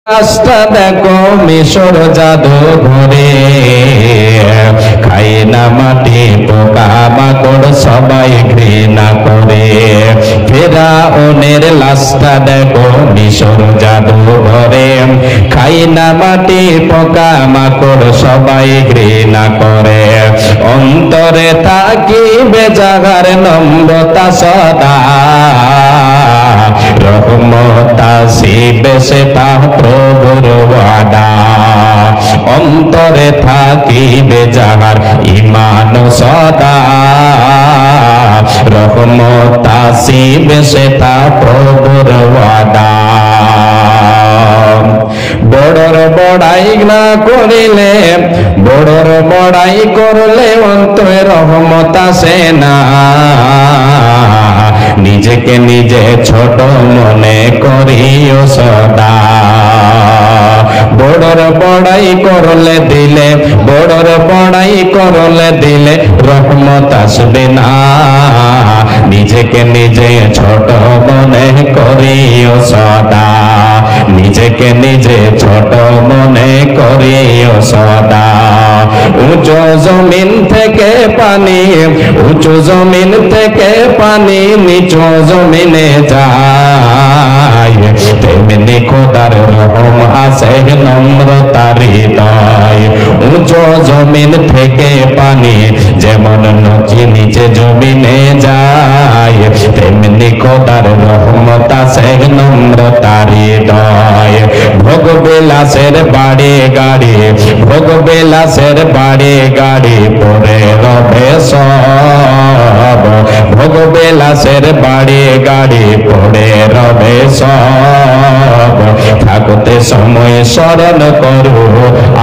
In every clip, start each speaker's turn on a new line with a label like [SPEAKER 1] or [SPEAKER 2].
[SPEAKER 1] রাস্তা দেখো মিশর জাদু ঘরে, খাই না মাটি পোকা মাকড় সবাই ঘৃণা করে। ফেরাউনের লাশটা দেখো মিশর জাদু ঘরে, খাই না মাটি পোকা মাকড় সবাই ঘৃণা করে। অন্তরে থাকিবে যাহার নম্রতা সদা, রহমত আসিবে সেটা প্রভুর ওয়াদা। অন্তরে থাকিবে যাহার ঈমান সদা, রহমত আসিবে সেটা প্রভুর ওয়াদা। বড়র বড়াই না করিলে, বড়র বড়াই করলে অন্তরে রহমত আসে না। নিজেকে নিজে ছোট মনে করিও সদা। বড়র বড়াই করলে দিলে, বড়র বড়াই করলে দিলে রহমত আসবে না। নিজেকে নিজে ছোট মনে করিও সদা, নিজেকে নিজে ছোট মনে করিও সদা। উঁচু জমিন থেকে পানি, উঁচু জমিন থেকে পানি নিচু জমিনে যায়, তেমনি খোদার রহম আসে নম্রতার হৃদয়। উঁচু জমিন থেকে পানি যেমন নিচে জমিনে যায়, তেমনি খোদার রহমত আসে নম্রতার হৃদয়। ভোগ বিলাসের বাড়ি গাড়ি, ভোগ বিলাসের বাড়ি গাড়ি পরে রবে সব। ভোগ বিলাসের বাড়ি গাড়ি পরে রবে সব। থাকতে সময় স্মরণ করো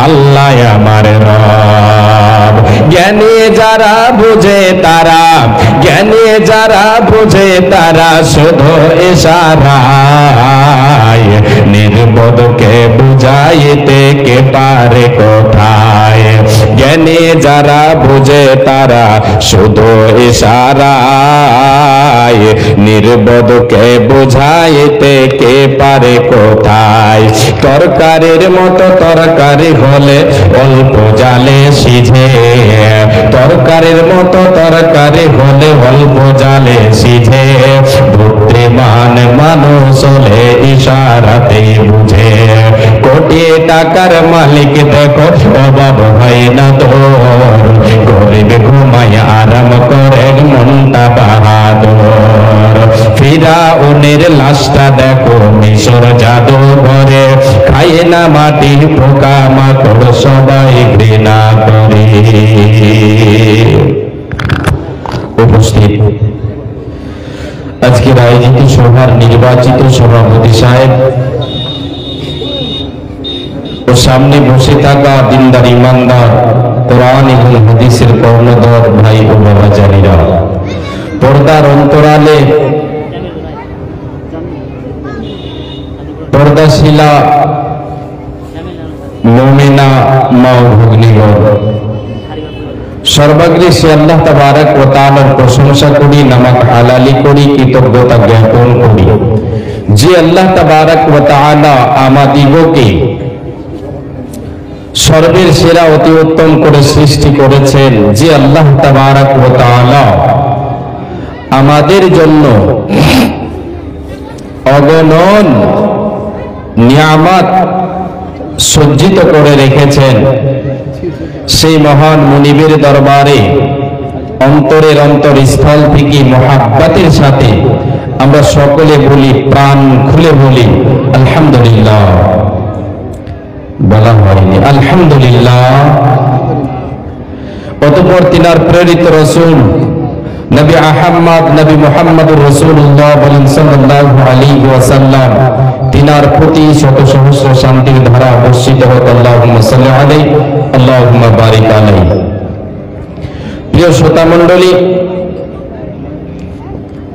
[SPEAKER 1] আল্লাহ আমার রব। জ্ঞানী যারা বুঝে তারা, জ্ঞানী যারা বুঝে তারা শুধু ইশারায় নির্বোধকে বুঝাইতে কে পারে কোথায়। জ্ঞানী যারা বুঝে তারা শুধু ইশারায় নির্বোধকে বুঝাইতে কে পারে কোথায়। তরকারির মতো তরকারি হলে অল্প জালে সিঝে, তরকারির মতো তরকারি হলে অল্প জালে সিঝে। বুদ্ধিমান মানুষ হলে ইশারাতেই বুঝে। কোটি টাকার মালিক দেখো অভাব হয় না তোর, গরিব ঘুমায় আরাম করে মনটা বাহাদুর। ফিরাউনের লাশটা দেখো মিশর জাদু ঘরে, খায় না মাটি পোকা মাকড় সবাই ঘৃণা করে। উপস্থিত আজকের আয়োজিত সভার নির্বাচিত সভাপতি সাহেব ও সামনে বসে থাকা দিনদার ইমানদার কোরআন এবং হাদিসের কর্ণধর ভাই ও বাবাজানিরা, পর্দার অন্তরালে পর্দাশীলা মুমিনা মা ও ভগ্নীগণ, সর্বাগ্রে সে আল্লাহ তাবারক ওয়া তাআলার প্রশংসা করি, নামাক হালালি করি, কৃতজ্ঞতা জ্ঞাপন করি যে আল্লাহ তাবারক ওয়া তাআলা আমাদিগকে সর্বের সেরা অতি উত্তম করে সৃষ্টি করেছেন, যে আল্লাহ তাবারক ওয়া তাআলা আমাদের জন্য অগণন নিয়ামত সজ্জিত করে রেখেছেন। সেই মহান মুনিবের দরবারে অন্তরের অন্তরস্থল থেকে মহাব্বতের সাথে আমরা সকলে বলি, প্রাণ খুলে বলি আলহামদুলিল্লাহ। বলা হয়নি আলহামদুলিল্লাহ। অতঃপর তিনার প্রেরিত রাসূল নবী আহমদ নবী মুহাম্মদুর রাসূলুল্লাহ বলেন সাল্লাল্লাহু আলাইহি ওয়াসাল্লাম, তিনার প্রতি শত সহস্র শান্তির ধারা বর্ষিত হোক। আল্লাহুম্মা সাল্লি আলাইহি আল্লাহুম্মা বারিক আলাইহি। প্রিয় শ্রোতা মণ্ডলী,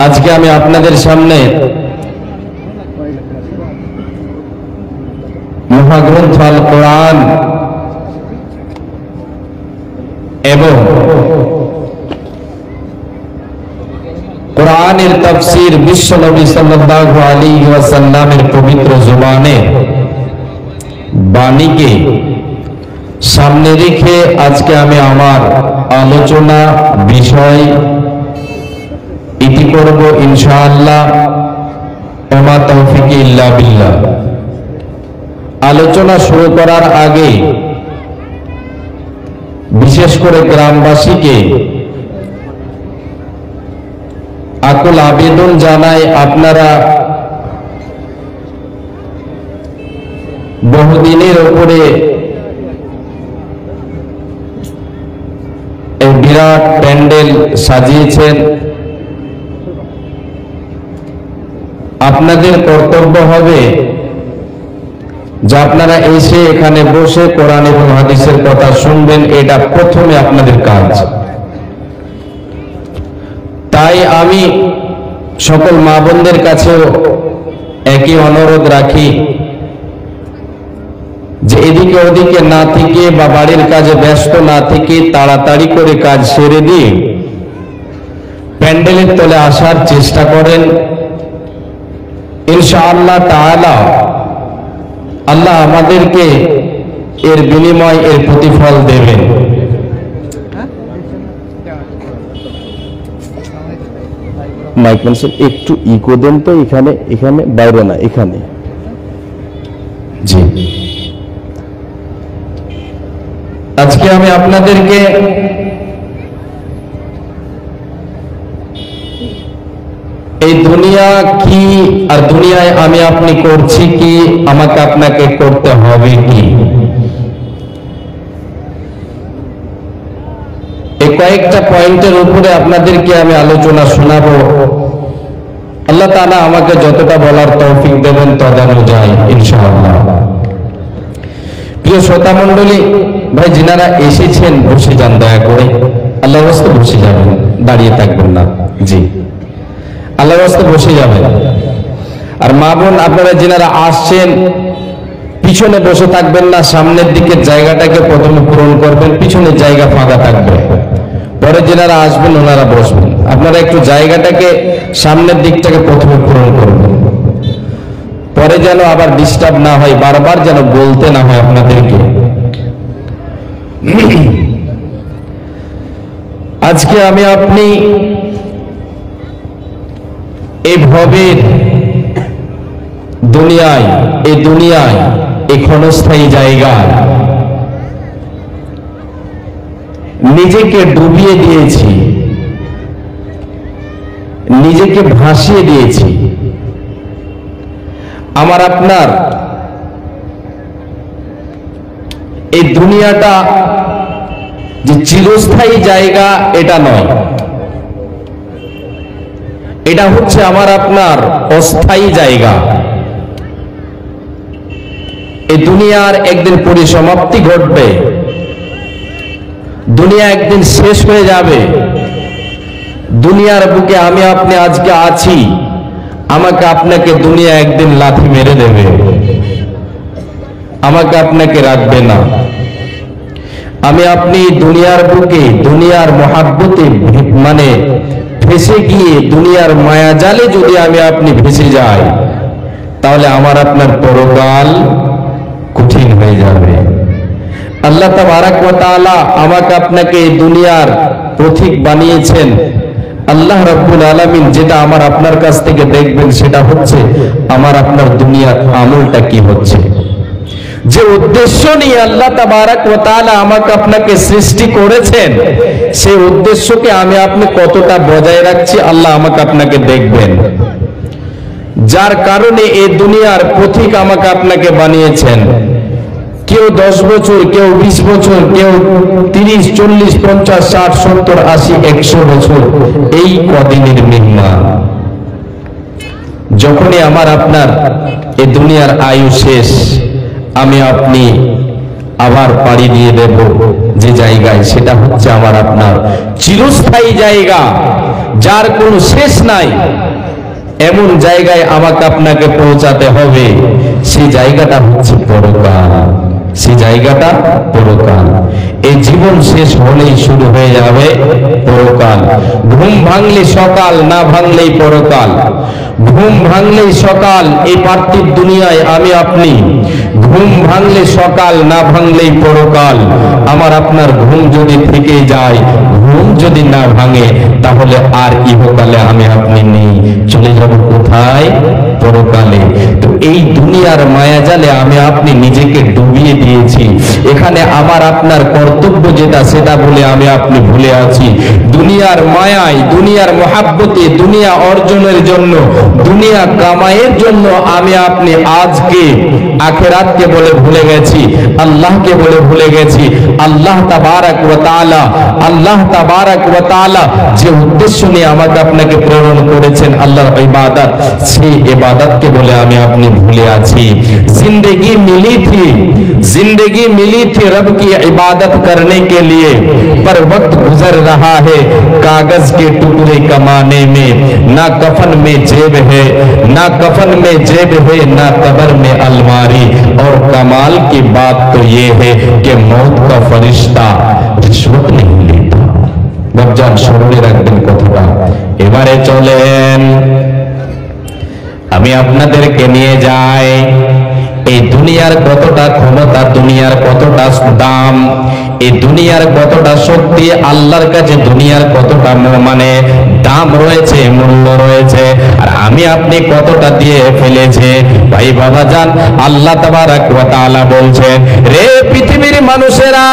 [SPEAKER 1] আজকে আমি আপনাদের সামনে মহাগ্রন্থ আল কোরআন এবং কোরআনের তাফসীর বিশ্বনবী সাল্লাল্লাহু আলাইহি ওয়াসাল্লামের পবিত্র জবানে বাণীকে সামনে রেখে আজকে আমি আমার আলোচনা বিষয় ইতি করব ইনশাআল্লাহ। ওমা তৌফিক ইল্লা বিল্লাহ। আলোচনা শুরু করার আগে বিশেষ করে গ্রামবাসীকে আকুল আবেদন জানাই, আপনারা বহুদিনের উপরে এই বিরাট প্যান্ডেল সাজিয়েছেন। আপনাদের কর্তব্য হবে যে আপনারা এসে এখানে বসে কোরআন এবং হাদিসের কথা শুনবেন, এটা প্রথমে আপনাদের কাজ। তাই আমি সকল মা বোনদের কাছেও একই অনুরোধ রাখি যে এদিকে ওদিকে না থেকে বা বাড়ির কাজে ব্যস্ত না থেকে তাড়াতাড়ি করে কাজ সেরে দিয়ে প্যান্ডেলের তলে আসার চেষ্টা করেন। ইনশাআল্লাহ তাআলা আল্লাহ আমাদেরকে এর বিনিময়, এর প্রতিফল দেবেন।
[SPEAKER 2] মাইক মানুষের একটু ইকো দেন তো, এখানে এখানে বাইরে না, এখানে।
[SPEAKER 1] জি, আজকে আমি আপনাদেরকে এই দুনিয়া কি আর দুনিয়ায় আমি আপনি করছি কি, আমাকে আপনাকে করতে হবে কি, এই কয়েকটা পয়েন্টের উপরে আপনাদেরকে আমি আলোচনা শোনাবো। আল্লাহ তাআলা আমাকে যতটা বলার তৌফিক দেবেন তদানুযায়ী ইনশাআল্লাহ। প্রিয় শ্রোতা মণ্ডলী, ভাই যিনারা এসেছেন বসে যান, দয়া করে আল্লাহর রাস্তায় বসে যাবেন, দাঁড়িয়ে থাকবেন না। জি, আল্লাহর রাস্তায় বসে যাবেন। আর মা বোন আপনারা যিনারা আসছেন পিছনে বসে থাকবেন না, সামনের দিকের জায়গাটাকে প্রথমে পূরণ করবেন, পিছনের জায়গা ফাঁকা থাকবে, পরে যিনারা আসবেন ওনারা বসবেন। আপনারা একটু জায়গাটাকে সামনের দিকটাকে প্রথমে পূরণ করবেন, পরে যেন আবার ডিস্টার্ব না হয়, বারবার যেন বলতে না হয় আপনাদেরকে। আজকে আমি আপনি এই ভবের দুনিয়ায়, এই দুনিয়ায় এই ক্ষণস্থায়ী জায়গায় নিজেকে ডুবিয়ে দিয়েছি, নিজেকে ভাসিয়ে দিয়েছি। আমার আপনার এই দুনিয়াটা যে চিরস্থায়ী জায়গা এটা নয়, এটা হচ্ছে আমার আপনার অস্থায়ী জায়গা। এই দুনিয়ার একদিন পরিসমাপ্তি ঘটবে, দুনিয়া একদিন শেষ হয়ে যাবে। দুনিয়ার বুকে আমি আপনি আজকে আছি, আমাকে আপনাকে দুনিয়া একদিন লাথি মেরে দেবে, আমাকে আপনাকে রাখবে না। আমি আপনি দুনিয়ার বুকে, দুনিয়ার মহাব্বতে মানে ভেসে গিয়ে দুনিয়ার মায়া জালে যদি আমি আপনি ভেসে যাই, তাহলে আমার আপনার পরকাল কঠিন হয়ে যাবে। আল্লাহ তাবারাক ওয়া তাআলা আমাকে আপনাকে এই দুনিয়ার পথিক বানিয়েছেন। আল্লাহ রাব্বুল আলামিন যেটা আমার আপনার কাছ থেকে দেখবেন সেটা হচ্ছে আমার আপনার দুনিয়ার আমলটা কি হচ্ছে। যে উদ্দেশ্য নিয়ে আল্লাহ তাবারাক ওয়া তাআলা আমাকে আপনাকে সৃষ্টি করেছেন, সেই উদ্দেশ্যকে আমি আপনি কতটা বজায় রাখছি আল্লাহ আমাকে আপনাকে দেখবেন। যার কারণে এই দুনিয়ার পথিক আমাকে আপনাকে বানিয়েছেন। কেউ 10 বছর, কেউ 20 বছর, কেউ 30, 40, 50, 60, 70, 80, 100 বছর, এই কদিনের মেহমান। যখনই আমার আপনার এই দুনিয়ার আয়ু শেষ, আমি আপনি আবার পাড়ি দিয়ে দেব যে জায়গায়, সেটা হচ্ছে আমার আপনার চিরস্থায়ী জায়গা, যার কোনো শেষ নাই। এমন জায়গায় আমাকে আপনাকে পৌঁছাতে হবে, সেই জায়গাটা হচ্ছে পরকাল, সেই জায়গাটা পরকাল। এই জীবন শেষ হলেই শুরু হয়ে যাবে পরকাল। ঘুম ভাঙলে সকাল, না ভাঙলেই পরকাল। ঘুম ভাঙলেই সকাল এই পার্থিব দুনিয়ায় আমি আপনি, ঘুম ভাঙলে সকাল, না ভাঙলেই পরকাল। আমার আপনার ঘুম যদি থেকে যায়, ঘুম যদি না ভাঙে, তাহলে আর ইহকালে আমি আপনি নেই, চলে যাব কোথায়? পরকালে। তো এই দুনিয়ার মায়াজালে আমি আপনি নিজেকে ডুবিয়ে দিয়েছি। এখানে আমার আপনার কর্তব্য যেটা, সেটা বলে আমি আপনি ভুলে আছি। দুনিয়ার মায়ায়, দুনিয়ার মহাব্বতে, দুনিয়া অর্জনের জন্য, দুনিয়া কামাইয়ের জন্য আমি আপনি আজকে আখিরাতকে বলে ভুলে গেছি, আল্লাহকে বলে ভুলে গেছি। আল্লাহ তাবারাক ওয়া তাআলা, আল্লাহ তাবারাক ওয়া তাআলা যে উদ্দেশ্য নিয়ে আমাকে আপনাকে প্রেরণ করেছেন, আল্লাহর ইবাদত, সেই ইবাদতকে বলে আমি আপনি ভুলে আছি। जिंदगी मिली थी रब की इबादत करने के लिए, पर वक्त गुजर रहा है कागज के टुकड़े कमाने में। ना कफन में जेब है, ना कफन में जेब है, ना कब्र में अलमारी। और कमाल की बात तो ये है कि मौत का फरिश्ता रिश्वत नहीं लेता। বাপজান স্মরণে রাখবেন কথাটা। এবারে চলেন আমি আপনাদেরকে নিয়ে যাই এই দুনিয়ার কতটা ক্ষমতা, দুনিয়ার কতটা দাম, এই দুনিয়ার কতটা শক্তি, আল্লাহর কাছে দুনিয়ার কতটা মানে দাম রয়েছে, মূল্য রয়েছে, আর আমি আপনি কতটা দিয়ে ফেলেছে। ভাই বাবা যান, আল্লাহ তাবারাক ওয়া তাআলা বলছেন, রে পৃথিবীর মানুষেরা,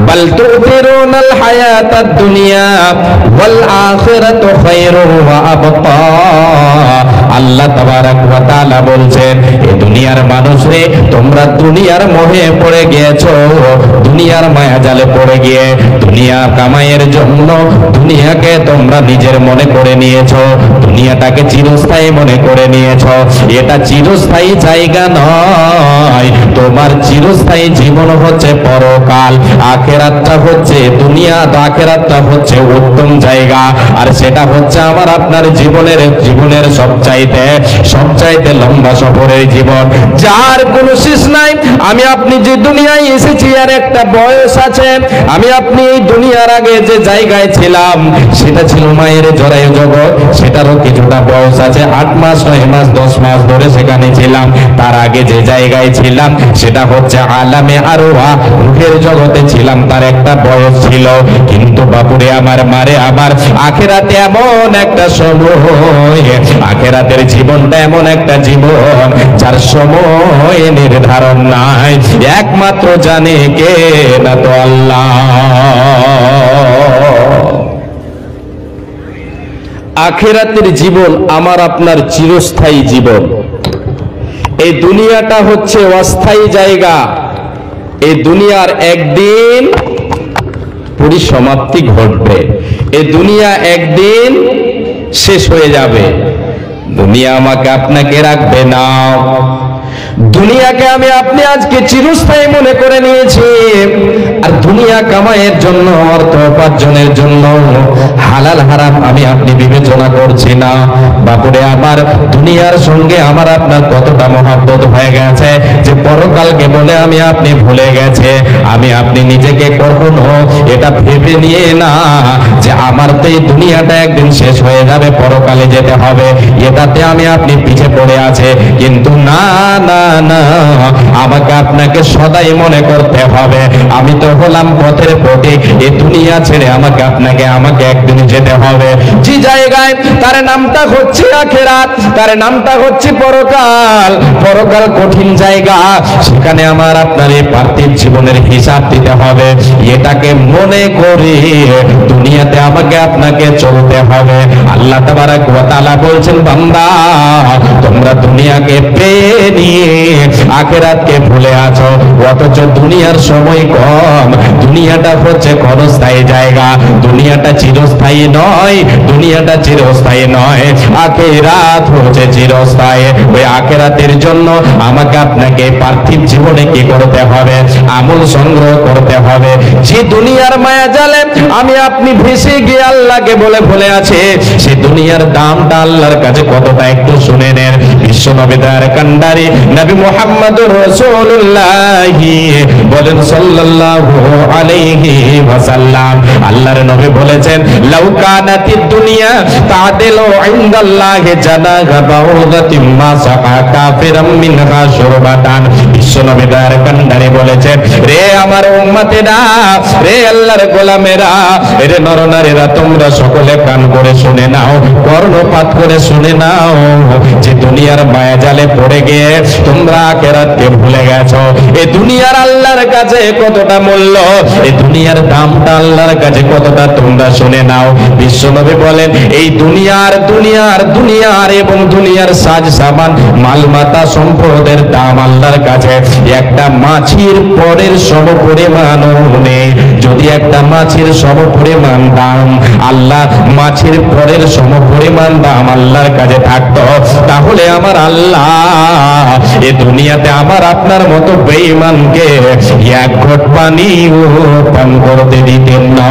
[SPEAKER 1] বাল তুতিরুনাল হায়াতাদ দুনিয়া ওয়াল আখিরাতু খায়রুন ওয়া আবকা। আল্লাহ তাবারাক ওয়া তাআলা বলছেন, এই দুনিয়ার মানুষ রে, তোমরা দুনিয়ার মোহে পড়ে গিয়েছো, দুনিয়ার মায়া জালে পড়ে গিয়ে দুনিয়া কামাইয়ের জন্য দুনিয়াকে তোমরা নিজের মনে করে নিয়েছো, দুনিয়াটাকে চিরস্থায়ী মনে করে নিয়েছো। এটা চিরস্থায়ী জায়গা নয়, তোমার চিরস্থায়ী জীবন হচ্ছে পরকাল। আখিরাতটা হচ্ছে দুনিয়া, আখিরাতটা হচ্ছে উত্তম জায়গা, আর সেটা হচ্ছে আমার আপনার জীবনের সবচাইতে লম্বা সফরের জীবন, যার কোনো শেষ নাই। আমি আপনি যে দুনিয়ায় এসেছি আর একটা বয়স আছে। আমি আপনি এই দুনিয়ার আগে যে জায়গায় ছিলাম সেটা ছিল মায়ের জরায়ু জগৎ, সেটারও কিছুটা বয়স আছে, 8 মাস 9 মাস 10 মাস ধরে সেখানে ছিলাম। তার আগে যে জায়গায় ছিলাম সেটা হচ্ছে আলামে আরওয়াহ, রূহের জগতে ছিলাম, তার একটা বয়স ছিল। কিন্তু বাপুরে আমার, মারে আমার, আখিরাতে এমন একটা সময়, আখিরাতের জীবনটা এমন একটা জীবন যার সময় নির্ধারণ নাই, একমাত্র জানে কে, না তো আল্লাহ। আখিরাতের জীবন আমার আপনার চিরস্থায়ী জীবন। এই দুনিয়াটা হচ্ছে অস্থায়ী জায়গা। এই দুনিয়ার একদিন পরিসমাপ্তি ঘটবে, এই দুনিয়া একদিন শেষ হয়ে যাবে। দুনিয়া আমাকে আপনাকে রাখবে না। দুনিয়াকে আমি আপনি আজকে চিরস্থায়ী মনে করে নিয়েছি, আর দুনিয়া কামাইয়ের জন্য, অর্থ উপার্জনের জন্য হালাল হারাম আমি আপনি বিবেচনা করছি না। বাপুরে আমার, দুনিয়ার সঙ্গে আমার আপনার কতটা মহব্বত হয়ে গেছে যে পরকালকে বলে আমি আপনি ভুলে গেছে। আমি আপনি নিজেকে কখনো এটা ভেবে নিয়ে না যে আমার তো এই দুনিয়াটা একদিন শেষ হয়ে যাবে, পরকালে যেতে হবে, এটাতে আমি আপনি পিছে পড়ে আছে। কিন্তু না না না, আমাকে আপনাকে সদাই মনে করতে হবে আমি তো হলাম পথের প্রতীক। এই দুনিয়া ছেড়ে আমাকে একদিন যেতে হবে যে জায়গায়, তার নামটা হচ্ছে আখিরাত, তার নামটা হচ্ছে পরকাল। পরকাল কঠিন জায়গা, সেখানে আমার আপনার এই পার্থিব জীবনের হিসাব দিতে হবে। এটাকে মনে করে দুনিয়াতে আমাকে আপনাকে চলতে হবে। আল্লাহ তাবারাক ওয়া তাআলা বলছেন, বান্দা তোমরা দুনিয়াকে পেয়ে নিয়ে আখিরাতকে ভুলে আছো, অথচ দুনিয়ার সময় কম। দুনিয়াটা হচ্ছে ক্ষণস্থায়ী জায়গা, দুনিয়াটা চিরস্থায়ী নয়, দুনিয়াটা চিরস্থায়ী নয়, আখিরাত হচ্ছে চিরস্থায়ী। ওই আখিরাতের জন্য আমাকে আপনাকে পার্থিব জীবনে কি করতে হবে? আমল সংগ্রহ করতে হবে। যে দুনিয়ার মায়া জালে আমি আপনি ভেসে দেশে গিয়ে আল্লাহকে বলে আছে, সে দুনিয়ার দামটা আল্লাহর কাছে কতটা একটু শুনে নেন। বিশ্ব নবী দয়ার কান্ডারি নবী মুহাম্মদুর রাসূলুল্লাহ বলেন সাল্লাল্লাহু আলাইহি ওয়াসাল্লাম, আল্লাহর নবী বলেছেন, লাউ কানাতিদ দুনিয়া তাদিলু ইনদাল্লাহি জানাহা বাউদাতিন মা সাকা কাফিরাম মিনহা শুরবাতান। বিশ্ব নবী দয়ার কান্ডারি বলেছেন, রে আমার উম্মতেরা, রে আল্লাহর গোলামেরা, রে নরনারীরা, তোমরা সকলে কান করে শুনে নাও, কর্ণপাত করে শুনে নাও, যে দুনিয়ার মায়াজালে পড়ে গিয়ে তোমরা আখিরাতকে ভুলে গেছো। এই দুনিয়ার আল্লাহর কাছে কতটা মূল্য, এই দুনিয়ার দামটা আল্লাহর কাছে কতটা তোমরা শুনে নাও। বিশ্বনবী বলেন, এই দুনিয়ার এবং দুনিয়ার সাজ সামান মালমাতা সম্পদের দাম আল্লাহর কাছে একটা মাছির পরের সমপরিমাণও নেই। যদি একটা মাছির সমপরিমাণ দাম আল্লাহ মাছির পরের সমপরিমাণ দাম আল্লাহর কাছে থাকতো, তাহলে আমার আল্লাহ এ দুনিয়াতে আমার আপনার মতো বেঈমানকে এক ঘট পানিও পান করতে দিতেন না।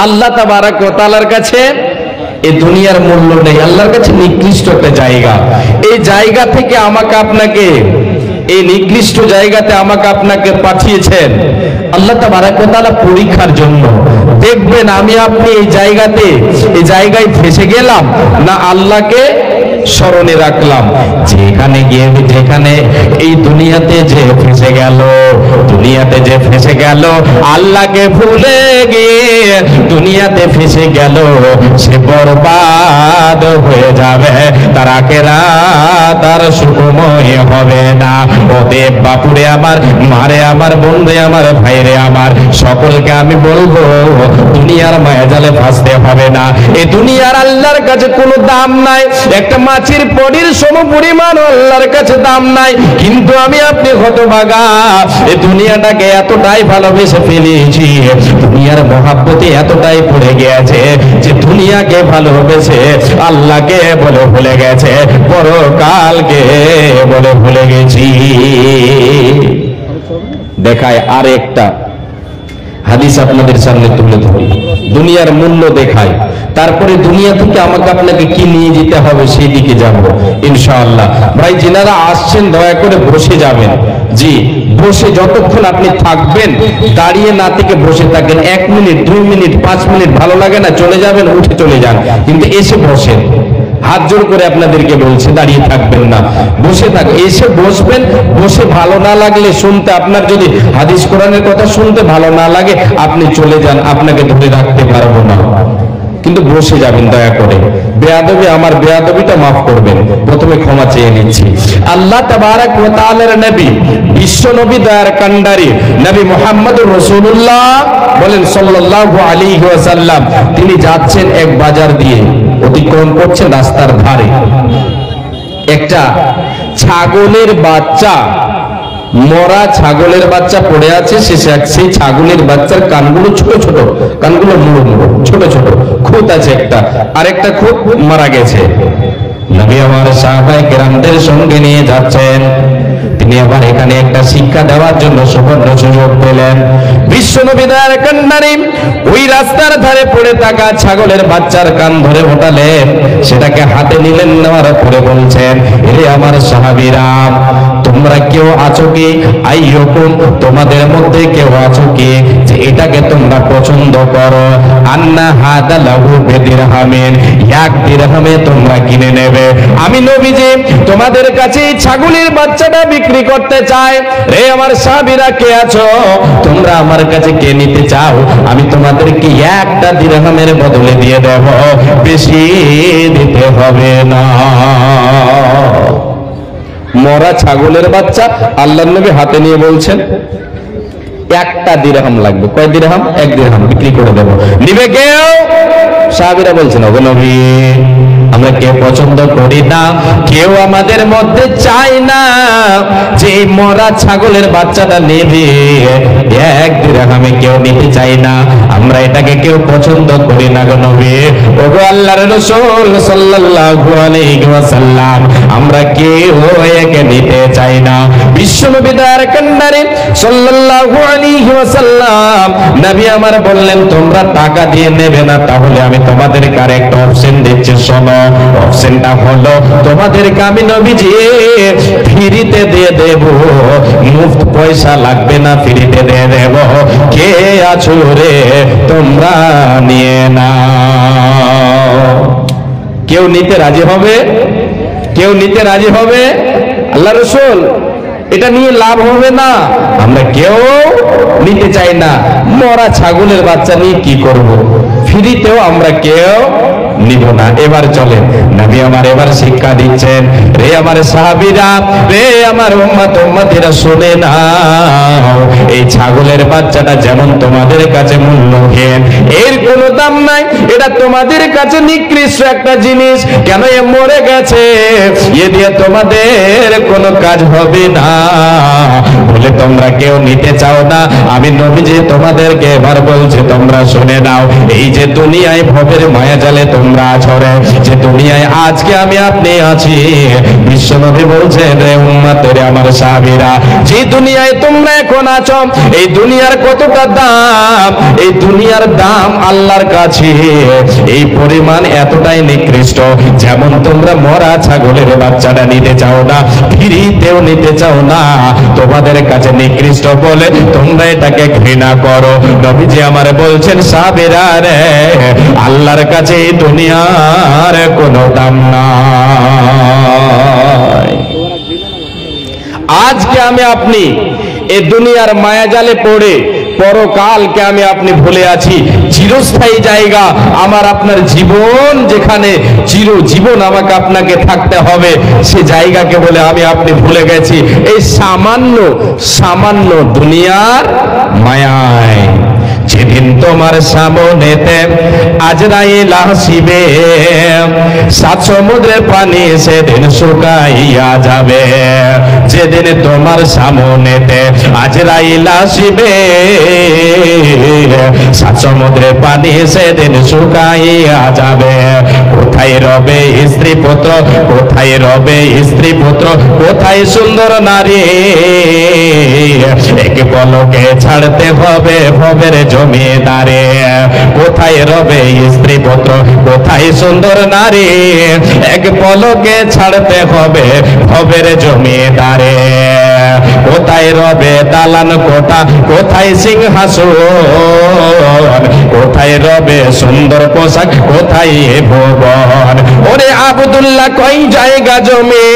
[SPEAKER 1] আল্লাহ তাবারক ওয়া তাআলার কাছে এই দুনিয়ার মূল্য নেই, আল্লাহর কাছে নিকৃষ্ট একটা জায়গা। এই জায়গা থেকে আমাকে আপনাকে, এই নিকৃষ্ট জায়গাতে আমাকে আপনাকে পাঠিয়েছেন আল্লাহ তাবারক ওয়া তাআলা পরীক্ষার জন্য। দেখবেন আমি আপনি এই জায়গায় ফেসে গেলাম না আল্লাহকে স্মরণে রাখলাম। যেখানে এই দুনিয়াতে যে ফেসে গেল আল্লাহকে ভুলে গিয়ে দুনিয়াতে ফেসে গেল, সে বরবাদ হয়ে যাবে, তার আখিরাত তার সুখময় হবে না। ওদেব বাপুরে আমার, মারে আমার, বন্ধে আমার, ভাইরে আমার, সকলকে আমি বলবো দুনিয়ার মায়াজালে ফাঁসতে হবে না। এই দুনিয়ার আল্লাহর কাছে কোনো দাম নাই, একটা মাছির পরির সমপরিমাণ আল্লাহর কাছে দাম নাই। কিন্তু আমি আপনি হতভাগা, এই দুনিয়াটাকে এতটাই ভালোবেসে ফেলেছি, দুনিয়ার মহাব্বতে এতটাই পড়ে গিয়েছে যে দুনিয়াকে ভালোবেসে আল্লাহকে বলে ভুলে গেছে, পরকালকে বলে ভুলে গেছি। দেখায় আর একটা হাদিস আপনাদের সামনে তুলে ধরি, দুনিয়ার মূল্য দেখায়, তারপরে দুনিয়া থেকে আমাকে আপনাকে কি নিয়ে যেতে হবে সেই দিকে যাব ইনশাআল্লাহ। ভাই যিনারা আসছেন দয়া করে বসে যাবেন। জি, বসে যতক্ষণ আপনি থাকবেন, দাঁড়িয়ে না থেকে বসে থাকেন। 1 মিনিট, 2 মিনিট, 5 মিনিট ভালো লাগে না, চলে যাবেন, উঠে চলে যান, কিন্তু এসে বসেন। হাত জোর করে আপনাদেরকে বলছে, দাঁড়িয়ে থাকবেন না, বসে থাকবেন। এসে বসবেন, বসে ভালো না লাগলে শুনতে, আপনার যদি হাদিস কোরআনের কথা শুনতে ভালো না লাগে আপনি চলে যান, আপনাকে ধরে রাখতে পারবো না, কিন্তু বসে যাবেন দয়া করে। বেয়াদবি, আমার বেয়াদবিটা মাফ করবেন, প্রথমে ক্ষমা চেয়ে নিচ্ছি। আল্লাহ তাবারক ওয়া তাআলার নবী, বিশ্ব নবী দয়ার কান্ডারি নবী মুহাম্মদুর রাসূলুল্লাহ বলেন সাল্লাল্লাহু আলাইহি ওয়াসাল্লাম, তিনি যাচ্ছেন এক বাজার দিয়ে, অতিক্রম করছেন রাস্তার ধারে, একটা ছাগলের বাচ্চা, মরা ছাগলের বাচ্চা পড়ে আছে। সেই ছাগলের বাচ্চার কানগুলো ছোট ছোট, কানগুলো মুড়ো মুড়ো, ছোট ছোট, খুঁত আছে একটা, আরেকটা খুঁত মারা গেছে। নবী আমার সাহাবায়ে কেরামদের সঙ্গে নিয়ে যাচ্ছেন, তিনি আবার এখানে একটা শিক্ষা দেওয়ার জন্য সুবর্ণ সুযোগ পেলেন। বিশ্ব নবী দয়ার কান্ডারি ওই রাস্তার ধারে পড়ে থাকা ছাগলের বাচ্চার কান ধরে ওঠালেন, সেটাকে হাতে নিলেন, নেওয়ার পরে বলছেন, এরে আমার সাহাবীরা, তোমরা কেউ আছো কি, আইয়ুকুম, তোমাদের মধ্যে কেউ আছো কি যে এটাকে তোমরা পছন্দ করো, আন্না হাদা লাহু বিদিরহামিন, 1 দিরহামে তোমরা কিনে নেবে। আমি নবীজি তোমাদের কাছে ছাগলের বাচ্চাটা বিক্রি করতে চাই। রে আমার সাহাবীরা কে আছো, তোমরা আমার কাছে কে নিতে চাও, আমি তোমাদেরকে 1টা দিরহামের বদলে দিয়ে দেব, বেশি দিতে হবে না। মরা ছাগলের বাচ্চা আল্লাহর নবী হাতে নিয়ে বলছেন 1টা দিরহাম লাগবে। কয় দিরহাম? 1 দিরহাম, বিক্রি করে দেব, নিবে কেউ? সাহাবীরা বলছেন, ওগো নবী আমরা কেউ পছন্দ করি না, কেউ আমাদের মধ্যে চায় না যে এই মরা ছাগলের বাচ্চাটা নেবে। এক দিরহামে কেউ নিতে চাই না, আমরা এটাকে কেউ পছন্দ করি না গো নবী। ওগো আল্লাহর রাসূল সাল্লাল্লাহু আলাইহি ওয়াসাল্লাম, আমরা কেউ একে নিতে চাই না। বিশ্বনবী দয়ার কান্ডারে সাল্লাল্লাহু আলাইহি ওয়াসাল্লাম নবী আমার বললেন, তোমরা টাকা দিয়ে নেবে না, তাহলে আমি তোমাদেরকে আরেকটা অপশন দিচ্ছি, শোনো। অপশনটা হলো, তোমাদেরকে আমি নবীজি ফ্রিতে দিয়ে দেব, মুফত পয়সা লাগবে না, ফ্রিতে দিয়ে দেব। কে আছো রে তোমরা নিয়ে নাও। কেউ নিতে রাজি হবে? কেউ নিতে রাজি হবে? আল্লাহ রাসূল, এটা নিয়ে লাভ হবে না, আমরা কেউ নিতে চাই না। মরা ছাগলের বাচ্চা নিয়ে কি করব? ফ্রিতেও আমরা কেউ নিব না। এবার চলেন, নবী আমার এবার শিক্ষা দিচ্ছেন, রে আমার সাহাবীরা, রে আমার উম্মত উম্মতিরা, শুনে নাও, এই ছাগলের বাচ্চাটা যেমন তোমাদের কাছে মূল্যহীন, এর কোনো দাম নাই, এটা তোমাদের কাছে নিকৃষ্ট একটা জিনিস। কেন? এ মরে গেছে, এ দিয়ে তোমাদের কোনো কাজ হবে না বলে তোমরা কেউ নিতে চাও না। আমি নবীজি তোমাদেরকে এবার বলছি, তোমরা শুনে নাও, এই যে দুনিয়ায় ভবের মায়াজালে তোমরা আছো রে, যে দুনিয়ায় আজকে আমি আপনি আছি, বিশ্বনবী বলছেন, রে উম্মতের আমার সাহাবীরা, যে দুনিয়ায় তোমরা এখন আছো, এই দুনিয়ার কতটা দাম, এই দুনিয়ার দাম আল্লাহর কাছে এই পরিমাণ এতটাই নিকৃষ্ট, যেমন তোমরা মরা ছাগলের বাচ্চাটা নিতে চাও না, ফ্রিতেও নিতে চাও না, তোমাদের কাছে নিকৃষ্ট বলে তোমরা এটাকে ঘৃণা করো। নবীজি আমার বলছেন, সাহাবীরা রে, আল্লাহর কাছে এই দুনিয়ার কোনো দাম নাই। আজকে আমি আপনি এই দুনিয়ার মায়াজালে পড়ে পরকালকে আমি আপনি ভুলে আছি। চিরস্থায়ী জায়গা আমার আপনার জীবন, যেখানে চিরজীবন আমাকে আপনাকে থাকতে হবে, সে জায়গাকে বলে আমি আপনি ভুলে গেছি এই সামান্য সামান্য দুনিয়ার মায়ায়। যেদিন তোমার সামনেতে আজরাইল আসিবে, সাত সমুদ্রের পানি সেদিন শুকাইয়া যাবে। যেদিন তোমার সামনেতে আজরাইল আসিবে, সাত সমুদ্রের পানি সেদিন শুকাইয়া যাবে। কোথায় রবে স্ত্রী পুত্র, কোথায় রবে স্ত্রী পুত্র, কোথায় সুন্দর নারী, এক পলকে ছাড়তে হবে ভবের জমিদারে। কোথায় রবে স্ত্রী পুত্র, কোথায় সুন্দর নারী, এক পলকে ছাড়তে হবে ভবের জমিদারে। কোথায় রবে দালান কোঠা, কোথায় সিংহাসন, কোথায় রবে সুন্দর পোশাক, কোথায় ভুবন। ওরে আব্দুল্লাহ কই জায়গা জমি,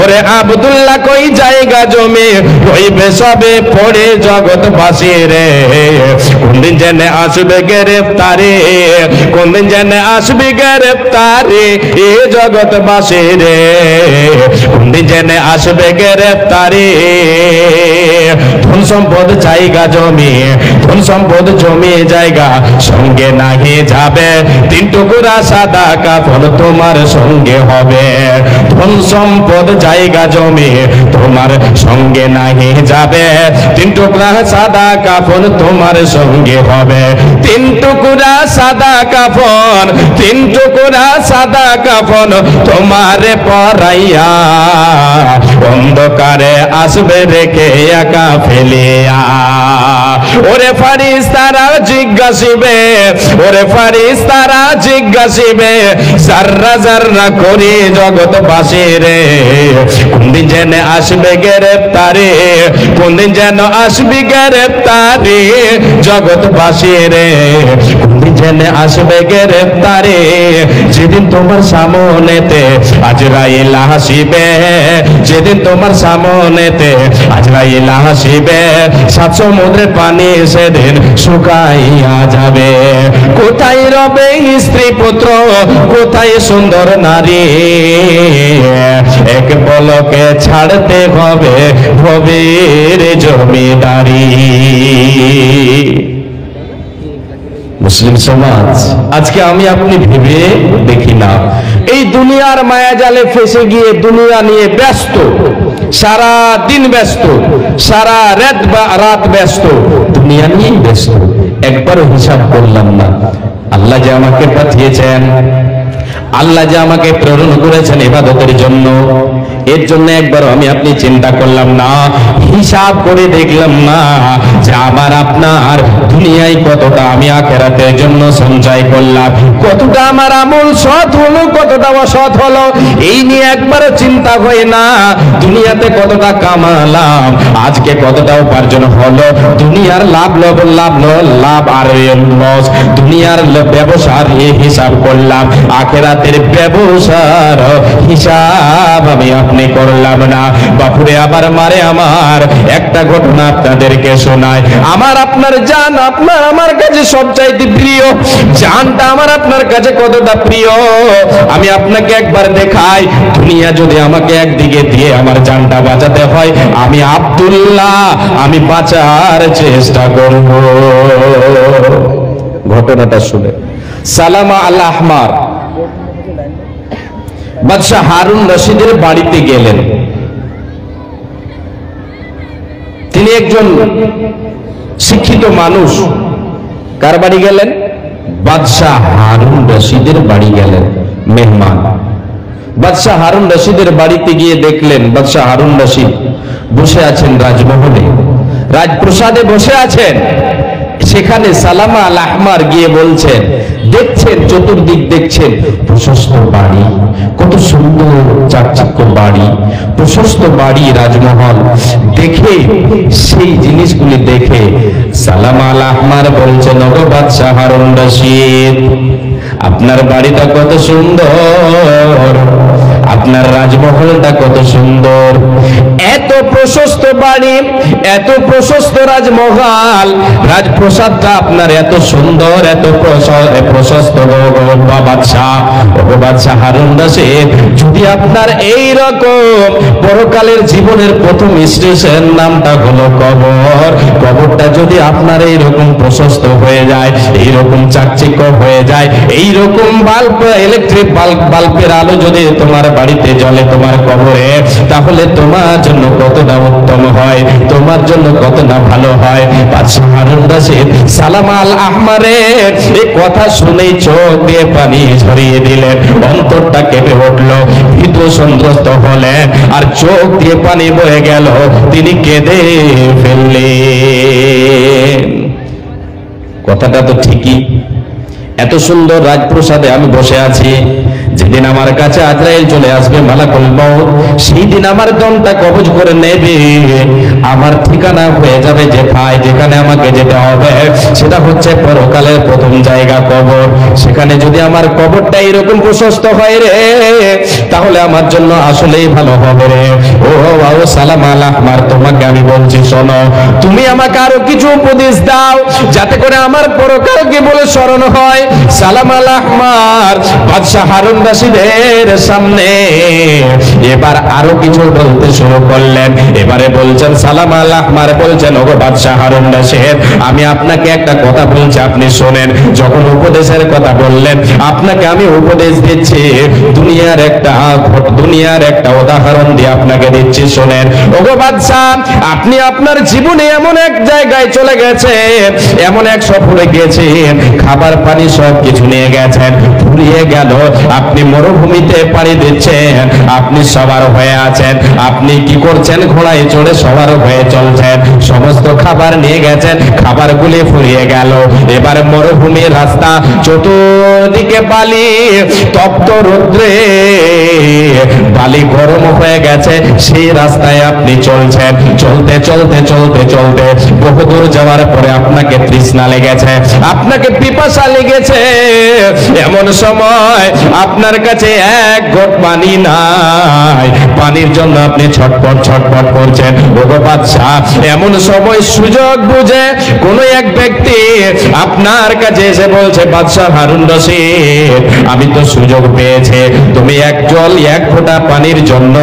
[SPEAKER 1] ওরে আব্দুল্লাহ কই জায়গা জমি, রইবে সবে পড়ে জগৎবাসী রে। কোনদিন জেনে আসবে গ্রেফতারি, কোনদিন জেনে আসবে গ্রেফতারি, এ জগৎবাসী রে, কোনদিন জেনে আসবে গ্রেফতারি। ধন সম্পদ জায়গা জমি, ধন সম্পদ জমি জায়গা সঙ্গে নাহি যাবে, তিন টুকরা সাদা কাফন তোমার সঙ্গে হবে। ধন সম্পদ জায়গা জমি তোমার সঙ্গে নাহি যাবে, তিন টুকরা সাদা কাফন তোমার সঙ্গে হবে। তিন টুকরা সাদা কাফন, তিন টুকরা সাদা কাফন তোমারে পরাইয়া, অন্ধকারে আসবে রেখে একা ফেলিয়া। ওরে ফারিস্তারা জিজ্ঞাসিবে, ওরে ফারিস্তারা জিজ্ঞাসিবে, জাররা জাররা করি জগৎবাসী রে, কোনদিন যেন আসবে গ্রেফতারি, কোনদিন যেন আসবে গ্রেফতারি, জগৎবাসী রে, কোনদিন যেন আসবে গ্রেফতারি। যেদিন তোমার সামনেতে আজরাইল আসিবে, যেদিন তোমার সামনেতে আজরাইল আসিবে, সাত সমুদ্রের পানি সেদিন শুকাইয়া যাবে। কোথায় রবে স্ত্রী পুত্র, কোথায় সুন্দর নারী, এক পলকে ছাড়তে হবে ভবের জমিদারি। মুসলিম সমাজ আজকে আমি আপনি ভেবে দেখি না, এই দুনিয়ার মায়া জালে ফেসে গিয়ে দুনিয়া নিয়ে ব্যস্ত, সারা দিন ব্যস্ত, সারা রাত ব্যস্ত, দুনিয়া নিয়ে ব্যস্ত। একবারও হিসাব করলাম না আল্লাহ যে আমাকে পাঠিয়েছেন, আল্লাহ যে আমাকে প্রেরণ করেছেন ইবাদতের জন্য, এর জন্য একবার আমি আপনি চিন্তা করলাম না, হিসাব করে দেখলাম না যে আমার আপনার দুনিয়ায় কতটা আমি আখিরাতের জন্য সঞ্চয় করলাম, কতটা আমার আমল সৎ হলো, কতটা অসৎ হলো, এই নিয়ে একবারও চিন্তা হয় না। দুনিয়াতে কতটা কামালাম, আজকে কতটা উপার্জন হলো, দুনিয়ার লাভ আর লস, দুনিয়ার ব্যবসার হিসাব করলাম, আখিরাতের ব্যবসার হিসাব আমি আপনি করলাম না। বাপুরে আবার মারে আমার একটা ঘটনা আপনাদেরকে শোনায়। আমার আপনার জান আপনার আমার কাছে সবচাইতে প্রিয়, জানটা আমার আপনার কাছে কতটা প্রিয় আমি আপনাকে একবার দেখাই। দুনিয়া যদি আমাকে একদিকে দিয়ে আমার জানটা বাঁচাতে হয়, আমি আব্দুল্লাহ আমি বাঁচার চেষ্টা করব। ঘটনাটা শুনে সালামা আল আহমার বাদশাহ হারুন রশিদের বাড়িতে গেলেন। তিনি একজন শিক্ষিত মানুষ। কার বাড়ি গেলেন? বাদশাহ হারুন রশিদের বাড়ি গেলেন মেহমান। বাদশাহ হারুন রশিদের বাড়িতে গিয়ে দেখলেন বাদশাহ হারুন রশিদ বসে আছেন রাজমহলে, রাজপ্রাসাদে বসে আছেন। সেখানে সালামা আল আহমার গিয়ে বলছেন, দেখছেন চতুর্দিক দেখছেন প্রশস্ত বাড়ি, কত সুন্দর চাকচিক্য বাড়ি, প্রশস্ত বাড়ি, রাজমহল। দেখে সেই জিনিসগুলি দেখে সালামা আল আহমার বলছেন, ওগো বাদশাহ হারুন রশিদ, আপনার বাড়িটা কত সুন্দর, আপনার রাজমহলটা কত সুন্দর, এত প্রশস্ত বাড়ি, এত প্রশস্ত রাজমহল, রাজপ্রাসাদটা আপনার এত সুন্দর, এত প্রশস্ত বাদশাহ হারুন রশিদ, যদি আপনার এই রকম পরকালের জীবনের প্রথম স্টেশন নামটা হলো কবর, কবরটা যদি আপনার এই রকম প্রশস্ত হয়ে যায়, এই রকম চাকচিক্য হয়ে যায়, এই রকম বাল্ব, ইলেকট্রিক বাল্বের আলো যদি তোমার বাড়িতে জ্বলে তোমার কবরে, তাহলে তোমার জন্য কতটা উত্তম হয়, তোমার জন্য কতটা ভালো হয়। বাদশাহ হারুন রশিদ সালামা আল আহমারের এই কথা শুনেই চোখ দিয়ে পানি ঝরিয়ে দিলেন, অন্তরটা কেঁপে উঠল, ভীত সন্ত্রস্ত হলেন, আর চোখ দিয়ে পানি বয়ে গেল, তিনি কেঁদে ফেললেন। কথাটা তো ঠিকই, এত সুন্দর রাজপ্রাসাদে আমি বসে আছি, যেদিন আমার কাছে আজরাইল চলে আসবে মালাকুল মউত, সেই দিন আমার দমটা কবজ করে নেবে, আমার ঠিকানা হয়ে যাবে যেখানে আমাকে যেতে হবে, সেটা হচ্ছে পরকালের প্রথম জায়গা কবর। সেখানে যদি আমার কবরটা এরকম প্রশস্ত হয় রে, তাহলে আমার জন্য আসলেই ভালো হবে রে। ও সালামা আল আহমার, তোমাকে আমি বলছি শোনো, তুমি আমাকে আরো কিছু উপদেশ দাও যাতে করে আমার পরকালকে বলে স্মরণ হয়। সালামা আল আহমার বাদশাহ হারুন রশিদের সামনে এবার আরো কিছু বলতে শুরু করলেন। এবারে বলছেন সালামা আল আহমার বলছেন, ওগো বাদশাহ হারুন রশিদ, আমি আপনাকে একটা কথা বলছি, আপনি শোনেন। যখন উপদেশের কথা বললেন, আপনাকে আমি উপদেশ দিচ্ছি, দুনিয়ার একটা উদাহরণ দিয়ে আপনাকে দিচ্ছি, শোনেন। ওগো বাদশাহ, আপনি আপনার জীবনে এমন এক জায়গায় চলে গেছেন, এমন এক সফরে গেছেন, খাবার পানি সব কিছু নিয়ে গেছেন, ফুরিয়ে গেল, আপনি মরুভূমিতে পাড়ি দিচ্ছেন, আপনি সবার হয়ে আছেন, আপনি কি করছেন? ঘোড়ায় চড়ে সবার হয়ে চলছেন, সমস্ত খাবার নিয়ে গেছেন, খাবারগুলি ফুরিয়ে গেল, এবার মরুভূমির রাস্তা, চতুর্দিকে বালি, তপ্ত রৌদ্রে বালি গরম হয়ে গেছে, সেই রাস্তায় আপনি চলছেন, চলতে চলতে চলতে চলতে বহুদূর যাওয়ার পরে আপনাকে তৃষ্ণা লেগেছে, আপনাকে পিপাসা লেগেছে। এমন সময় আপনি আপনার কাছে এক ঘট পানি নাই, পানির জন্য আপনি ছটপট ছটপট করছেন। ওগো বাদশাহ, এমন সময় সুযোগ বুঝে কোন এক ব্যক্তি আপনার কাছে এসে বলছে, বাদশাহ হারুন রশিদ, আমি তো সুযোগ পেয়েছে, তুমি এক ফোঁটা পানির জন্য,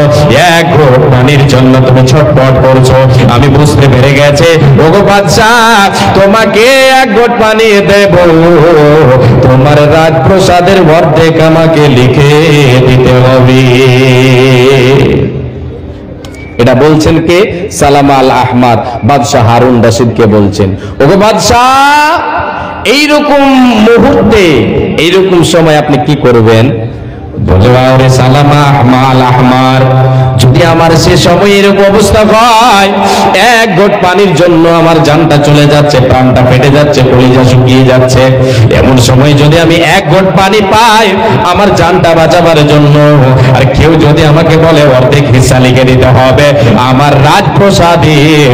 [SPEAKER 1] এক ঘট পানির জন্য তুমি ছটপট করছো, আমি বুঝতে পেরে গেছে। ওগো বাদশাহ, তোমাকে এক ঘট পানি দেব, তোমার রাজপ্রসাদের অর্ধেক আমাকে লিখে দিতে হবে। এটা বলছেন কে? সালামা আল আহমাদ বাদশাহ হারুন রশিদকে বলছেন। ওগো বাদশাহ, এইরকম মুহূর্তে, এইরকম সময় আপনি কি করবেন? বলে সালামা আল আহমার, যদি আমার সে সময় এরকম অবস্থা হয়, এক ঘট পানির জন্য আমার জানটা চলে যাচ্ছে, প্রাণটা ফেটে যাচ্ছে, কলিজা শুকিয়ে যাচ্ছে, এমন সময় যদি আমি এক ঘট পানি পাই আমার জানটা বাঁচাবার জন্য, আর কেউ যদি আমাকে বলে অর্ধেক হিস্সা লিখে দিতে হবে, আমার রাজপ্রসাদের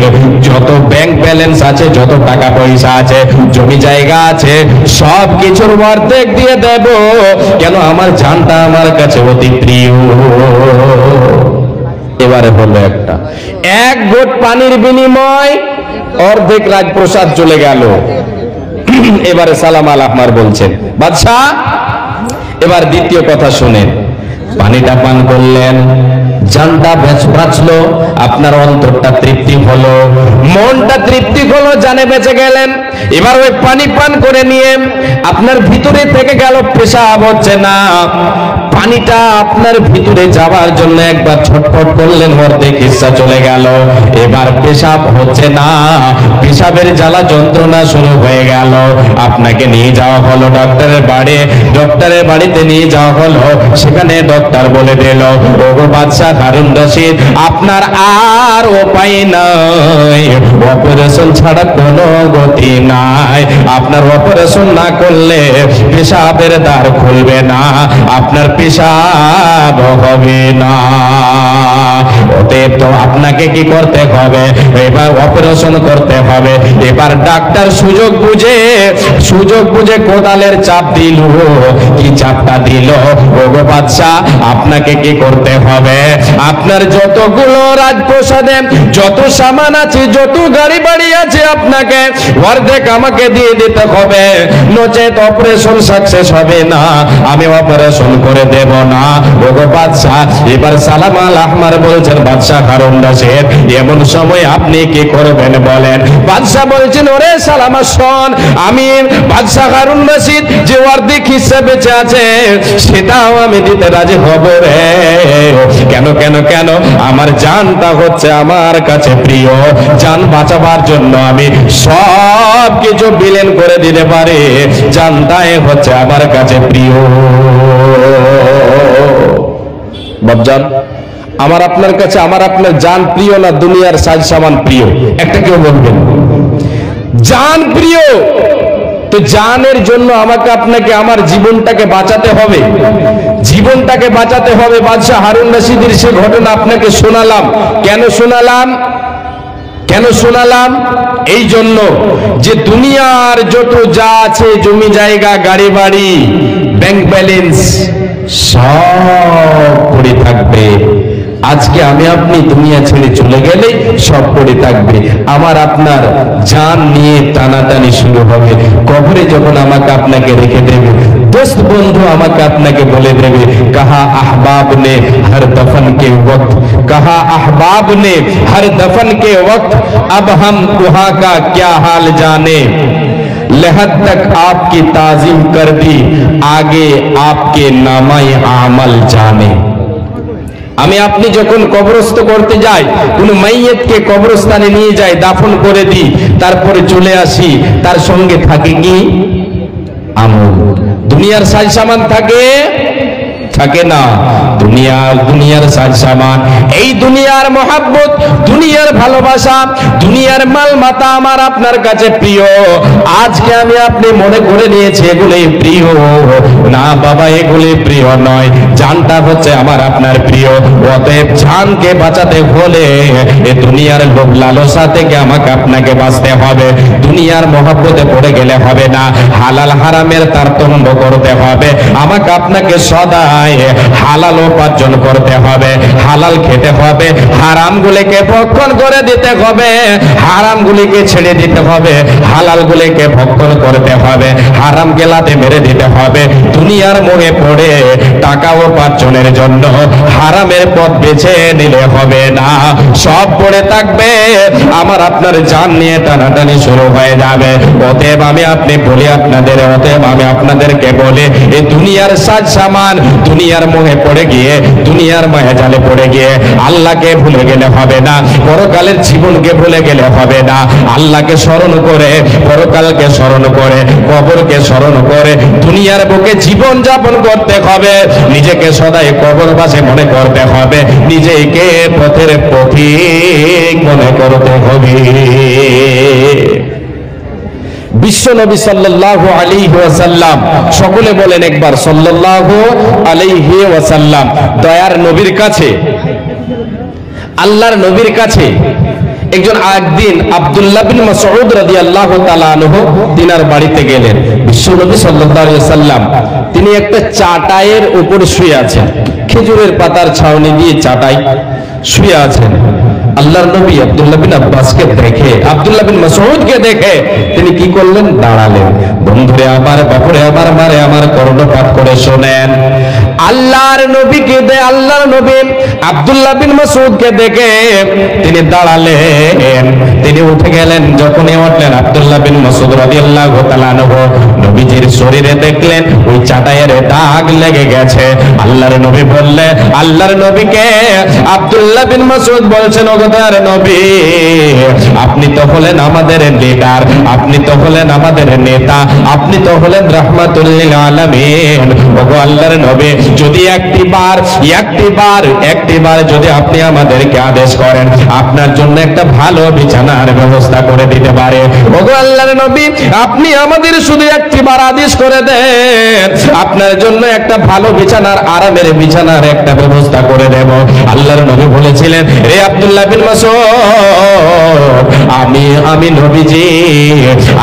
[SPEAKER 1] যত ব্যাংক ব্যালেন্স আছে, যত টাকা পয়সা আছে, জমি জায়গা আছে, সব কিছুর অর্ধেক দিয়ে দেব, কেন আমার জানটা আমার কাছে অতি প্রিয়। এবারে হলো এক ঘট পানির বিনিময় অর্ধেক রাজপ্রসাদ চলে গেল। এবারে সালাম আল আহমার বলছেন, বাদশাহ এবার দ্বিতীয় কথা শুনেন। পানিটা পান করলেন, জানটা বাঁচলো, আপনার অন্তরটা তৃপ্তি হলো, মনটা তৃপ্তি হলো, জানে বেঁচে গেলেন। এবার ওই পানি পান করে নিয়ে আপনার ভিতরে থেকে গেল, পেশাব হচ্ছে না, পানিটা আপনার ভিতরে যাওয়ার জন্য একবার ছটফট করলেন, অর্ধেক হিস্সা চলে গেল। এবার পেশাব হচ্ছে না, পেশাবের জ্বালা যন্ত্রণা শুরু হয়ে গেল। আপনাকে নিয়ে যাওয়া হলো ডক্টরের বাড়ি, ডক্টরের বাড়িতে নিয়ে যাওয়া হলো, সেখানে ডক্টর বলে দিল, ওগো বাদশাহ হারুন রশিদ, আপনার আর উপায় নাই, অপারেশন ছাড়া কোনো গতি নাই, আপনার অপারেশন না করলে পেশাবের দ্বার খুলবে না, আপনার পেশাব হবে না। অতএব তো আপনাকে কি করতে হবে? এবার অপারেশন করতে হবে। এবার ডাক্তার সুযোগ বুঝে কোদালের চাপ দিল। কি চাপটা দিল? ওগো বাদশাহ, আপনাকে কি করতে হবে? আপনার যতগুলো রাজপ্রসাদে যত সামান আছে, যত গাড়ি বাড়ি আছে, আপনাকে অর্ধেক আমাকে দিয়ে দিতে হবে, নচেত অপারেশন সাকসেস হবে না, আমি অপারেশন করে দেব না। ওগো বাদশাহ, এবার সালাম আল আহমার বলছেন, বাদশাহ হারুন রশিদ, এমন সময় আপনি কি করবেন বলেন? বাদশাহ বলছেন, ওরে সালামা শোন, আমি বাদশাহ হারুন রশিদ যে অর্ধেক হিস্সা বেঁচে আছে সেটাও আমি দিতে রাজি হব রে। কেন কেন কেন? আমার জানটা হচ্ছে আমার কাছে প্রিয়, জান বাঁচাবার জন্য আমি সব কিছু বিলীন করে দিতে পারি, জানটাই হচ্ছে আমার কাছে প্রিয়। বাপজান, আমার আপনার কাছে আমার আপনার জান প্রিয় না দুনিয়ার সাজ সামান প্রিয়? একটা কেউ বলবেন জান প্রিয়। তো জানের জন্য আমাকে আপনাকে আমার জীবনটাকে বাঁচাতে হবে, জীবনটাকে বাঁচাতে হবে। বাদশাহ হারুন রশিদের সে ঘটনা আপনাকে শোনালাম। কেন শোনালাম? এই জন্য যে দুনিয়ার যত যা আছে, জমি জায়গা, গাড়ি বাড়ি, ব্যাংক ব্যালেন্স, সব পড়ে থাকবে। আজকে আমি আপনি দুনিয়া ছেড়ে চলে গেলে সব পড়ে থাকবে। আমার আপনার জান নিয়ে টানাটানি শুরু হবে। কবরে যখন আমাকে আপনাকে রেখে দেবে, दोस्त बंधु আমাকে আপনাকে বলে দেবে, कहा अहबाब ने हर दफन के वक्त, कहा अहबाब ने हर दफन के वक्त, अब हम वहां का क्या हाल जाने, लहद तक आपकी ताजीम कर दी, आगे आपके नामाए आमल जाने। আমি আপনি যখন কবরস্থ করতে যাই, কোন মাইয়তকে কবরস্থানে নিয়ে যাই, দাফন করে দিই, তারপরে চলে আসি, তার সঙ্গে থাকে কি? আমল। দুনিয়ার সাজ সামান থাকে, থাকে না। দুনিয়ার সাজ সামান, এই দুনিয়ার মহাব্বত, দুনিয়ার ভালোবাসা, দুনিয়ার মাল মাতা আমার আপনার কাছে প্রিয়। আজকে আমি আপনি মনে করে নিয়েছি এগুলোই প্রিয়। না বাবা, এগুলি প্রিয় নয়। জানটা হচ্ছে আমার আপনার প্রিয়। অতএব জানকে বাঁচাতে হলে এ দুনিয়ার লোভ লালসা থেকে আমাকে আপনাকে বাঁচতে হবে। দুনিয়ার মহব্বতে পড়ে গেলে হবে না, হালাল হারামের তারতম্য করতে হবে। আমাকে আপনাকে সদাই হালাল উপার্জন করতে হবে, হালাল খেতে হবে, হারামগুলিকে ভক্ষণ করে দিতে হবে, হারামগুলিকে ছেড়ে দিতে হবে, হালালগুলিকে ভক্ষণ করতে হবে, হারাম গেলাতে মেরে দিতে হবে। দুনিয়ার মোহে পড়ে টাকা উপার্জনের জন্য হারামের পথ বেছে নিলে হবে না, সব পড়ে থাকবে, আমার আপনার জান নিয়ে টানাটানি শুরু হয়ে যাবে। অতএব আমি আপনাদেরকে বলি, এই দুনিয়ার সাজ সামান, দুনিয়ার মোহে পড়ে গিয়ে, দুনিয়ার মায়া জালে পড়ে গিয়ে আল্লাহকে ভুলে গেলে হবে না, পরকালের জীবনকে ভুলে গেলে হবে না। আল্লাহকে স্মরণ করে, পরকালকে স্মরণ করে, কবরকে স্মরণ করে দুনিয়ার বুকে জীবন যাপন করতে হবে। নিজেকে সদাই কবরবাসী মনে করতে হবে, নিজেকে পথের পথিক মনে করতে হবে। বিশ্ব নবী সাল্লাল্লাহু আলাইহি ওয়াসাল্লাম, সকলে বলেন একবার সাল্লাল্লাহু আলাইহি ওয়াসাল্লাম। দয়ার নবীর কাছে, আল্লাহর নবীর কাছে একজন একদিন আব্দুল্লাহ বিন মাসউদ রাদিয়াল্লাহু তাআলা আনহু তিনার বাড়িতে গেলেন। বিশ্ব নবী সাল্লাল্লাহু আলাইহি ওয়াসাল্লাম তিনি একটা চাটাইয়ের উপরে শুয়ে আছেন, খেজুরের পাতার ছাউনি দিয়ে চাটাই শুয়ে আছেন। আল্লাহর নবী আব্দুল্লাহ বিন আব্বাসকে দেখে, আব্দুল্লাহ বিন মাসউদকে দেখে তিনি কি করলেন? দাঁড়ালেন। বন্ধুরে আমার, বাপরে আমার, মারে আমার, কর্ণপাত করে শোনেন। আল্লাহর নবীকে আল্লাহর নবী আব্দুল্লাহ বিন মাসউদকে দেখে তিনি দাঁড়ালেন, তিনি উঠে গেলেন। যখনই উঠলেন আব্দুল্লাহ বিন মাসউদ রাদিয়াল্লাহু তাআলা আনহু নবীজির শরীরে দেখলেন ওই চাটাইয়ের দাগ লেগে গেছে। আল্লাহর নবী বললেন, আল্লাহর নবীকে আব্দুল্লাহ বিন মাসউদ বলছেন, ওগো দয়ার নবী, আপনি তো হলেন আমাদের লিডার, আপনি তো হলেন আমাদের নেতা, আপনি তো হলেন রাহমাতুল লিল আলামিন। ওগো আল্লাহর নবী, যদি একটিবার যদি আপনি আমাদেরকে আদেশ করেন, আপনার জন্য একটা ভালো বিছানার ব্যবস্থা করে দিতে পারে। ওগো আল্লাহর নবী, আপনি আমাদের শুধু একটিবার আদেশ করে দেন, আপনার জন্য একটা ভালো বিছানার, আরামের বিছানার একটা ব্যবস্থা করে দেব। আল্লাহর নবী বলেছিলেন, রে আব্দুল্লাহ বিন মাসউদ, আমি নবীজি,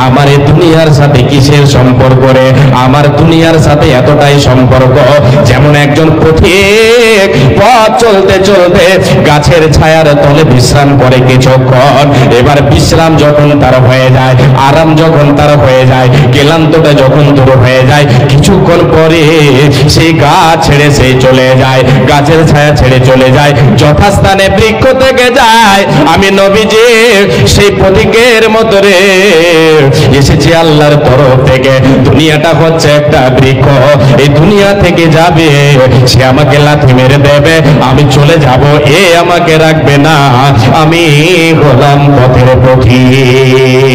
[SPEAKER 1] আমার এই দুনিয়ার সাথে কিসের সম্পর্ক রে? আমার দুনিয়ার সাথে এতটাই সম্পর্ক যেমন একজন পথিক পথ চলতে চলতে গাছের ছায়ার তলে বিশ্রাম করে কিছুক্ষণ। এবার বিশ্রাম যখন তার হয়ে যায়, আরাম যখন তার হয়ে যায়, ক্লান্তটা যখন দূর হয়ে যায়, কিছুক্ষণ পরে সেই গাছ ছেড়ে সে চলে যায়, গাছের ছায়া ছেড়ে চলে যায়, যথাস্থানে বৃক্ষ থেকে যায়। আমি নবীজি সেই পথিকের মতো রে এসেছি আল্লাহর তরফ থেকে। দুনিয়াটা হচ্ছে একটা বৃক্ষ, এই দুনিয়া থেকে যাবে, সে আমাকে লাথি মেরে দেবে, আমি চলে যাব, এ আমাকে রাখবে না, আমি হলাম পথের পথিক।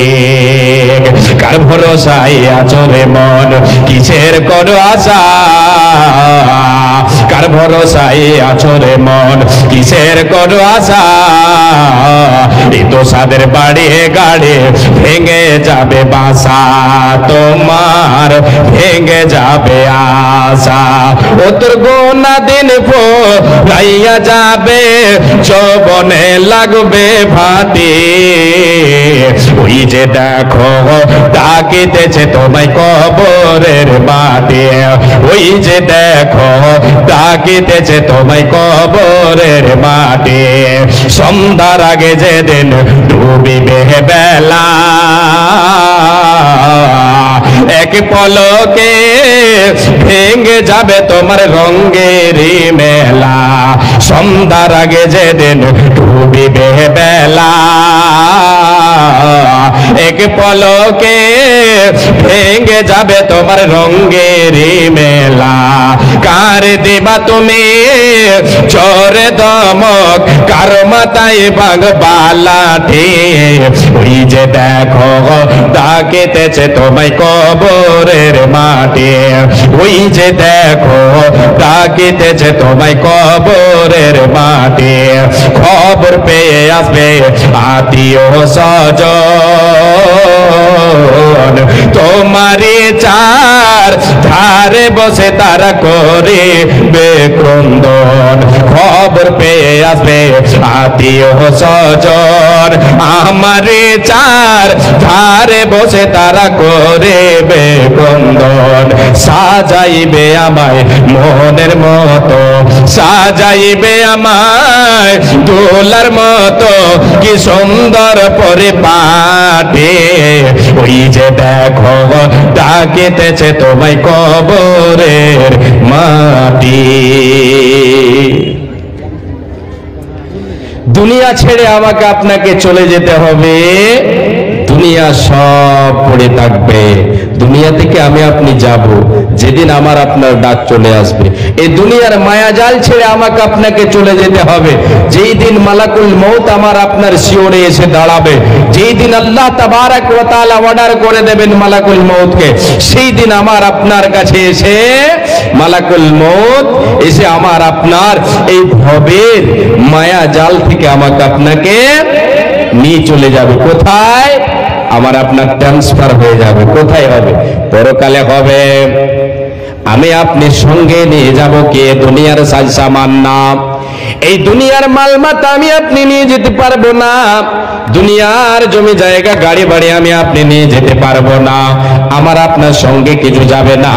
[SPEAKER 1] কার ভরসায় আছো রে মন, কিসের করো আশা? কার ভরসায় আছো রে মন, কিসের করো আশা? এই তো সাদের বাড়ি গাড়ি ভেঙে যাবে বাসা, তোমার ভেঙে যাবে আশা। ও তোর গোনা দিন ফুরাইয়া যাবে, যৌবনে লাগবে ভাটি। ওই যে দেখো ডাকিতেছে তোমায় কবরের মাটি, ওই যে দেখো ডাকিতেছে তোমায় কবরের মাটি। সন্ধ্যার আগে যেদিন ডুবিবে বেলা, এক পলকে ভেঙে যাবে তোমার রঙের মেলা। সন্ধ্যার আগে যেদিন ডুবিবে বেলা, এক পলকে ভেঙে যাবে তোমার রঙের মেলা। কার দিবা তুমি চোরে দমক, কার মাথায় বাঘবা লাঠি, ওই যে দেখো ডাকিতেছে তোমায় কবরের মাটি, ওই যে দেখো ডাকিতেছে তোমায় কবরের মাটি। খবর পেয়ে আসবে আত্মীয় স্বজন, তোমারই চার ধারে বসে তারা করে বেক্রন্দন। খবর পেয়ে আসবে আত্মীয় স্বজন, আমারে চার ধারে বসে তারা করে বেক্রন্দন। সাজাইবে আমায় মনের মতো, সাজাইবে আমায় দোলার মতো, কি সুন্দর পরিপাটি, ওই যে দেখো ডাকিতেছে তোমায় কবরের মাটি। দুনিয়া ছেড়ে আমাকে আপনাকে চলে যেতে হবে, দুনিয়া সব পড়ে থাকবে, দুনিয়া থেকে আমি আপনি যাব যেদিন আমার আপনার ডাক চলে আসবে। এই দুনিয়ার মায়াজাল ছেড়ে আমাকে আপনাকে চলে যেতে হবে, যেই দিন মালাকুল মউত আমার আপনার শিওরে এসে দাঁড়াবে, যেই দিন আল্লাহ তাবারক ওয়া তাআলা অর্ডার করে দেবেন মালাকুল মউতকে, সেই দিন আমার আপনার কাছে এসে মালাকুল মউত এসে আমার আপনার এই ভবের মায়াজাল থেকে আমাকে আপনাকে নিয়ে চলে যাবে। কোথায়? আমার আপনার ট্রান্সফার হয়ে যাবে। কোথায় হবে? পরকালে হবে। আমি আপনি সঙ্গে নিয়ে যাব কে? দুনিয়ার সাজ সামান না, এই দুনিয়ার মালমাতা আমি আপনি নিয়ে যেতে পারবো না, দুনিয়ার জমি জায়গা গাড়ি বাড়ি আমি আপনি নিয়ে যেতে পারবো না। আমার আপনার সঙ্গে কিছু যাবে না,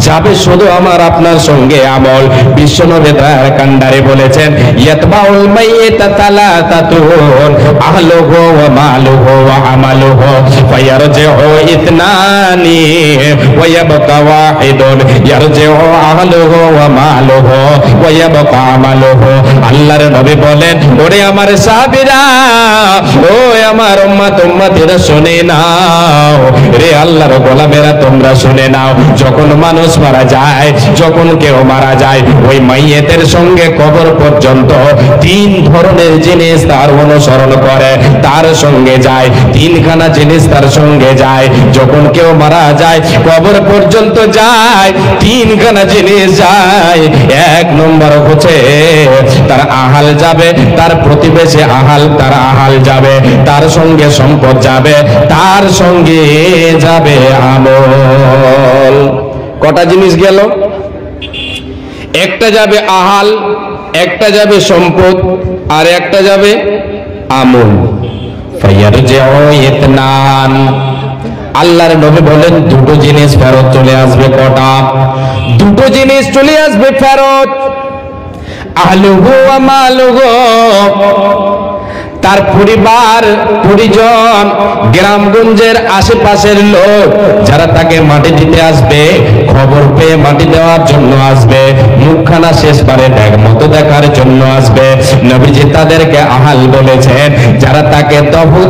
[SPEAKER 1] যাবে শুধু আমার আপনার সঙ্গে আমল। বিশ্বনবী দয়ার কান্ডারে বলেছেন, ইয়াতবাউল মাইয়িতা তালাতাতুন আহলুহু ওয়া মালুহু ওয়া আমালুহু ফায়ারজিউ ইতনানি ওয়া ইয়াবকা ওয়াহিদুন ইয়ারজিউ আহলুহু ওয়া মালুহু ওয়া ইয়াবকা আমালুহু। আল্লাহর নবী বলেন, ওরে আমার সাহাবীরা, ও আমার উম্মত উম্মতিরা শুনে নাও, রে আল্লাহর গোলামেরা তোমরা শুনে নাও। যখন মানুষ মারা যায়, যখন কেউ মারা যায়, ওই মাইয়েতের সঙ্গে কবর পর্যন্ত তিন ধরনের জিনিস তার অনুসরণ করে, তার সঙ্গে যায়, তিনখানা জিনিস তার সঙ্গে যায়। যখন কেউ মারা যায় কবর পর্যন্ত যায়, তিনখানা জিনিস যায়। এক নম্বর হচ্ছে তার আহাল যাবে, তার প্রতিবেশী আহাল, তার আহাল যাবে, তার সঙ্গে সম্পদ যাবে, তার সঙ্গে যাবে আমল। কটা জিনিস গেল? একটা যাবে আহাল, একটা যাবে সম্পদ, আর একটা যাবে আমল। ফায়ারজিউ ইতনান। আল্লাহর নবী বলেন দুটো জিনিস ফেরত চলে আসবে। কটা? দুটো জিনিস চলে আসবে ফেরত। আহলুহু ওয়া মালুহু, তার পরিবার পরিজন, গ্রামগঞ্জের আশেপাশের লোক যারা তাকে মাটি দিতে আসবে, খবর পেয়ে মাটি দেওয়ার জন্য আসবে, মুখখানা শেষবারে দেখ মতো দেখার জন্য আসবে, নবীজি তাদেরকে আহাল বলেছেন। যারা তাকে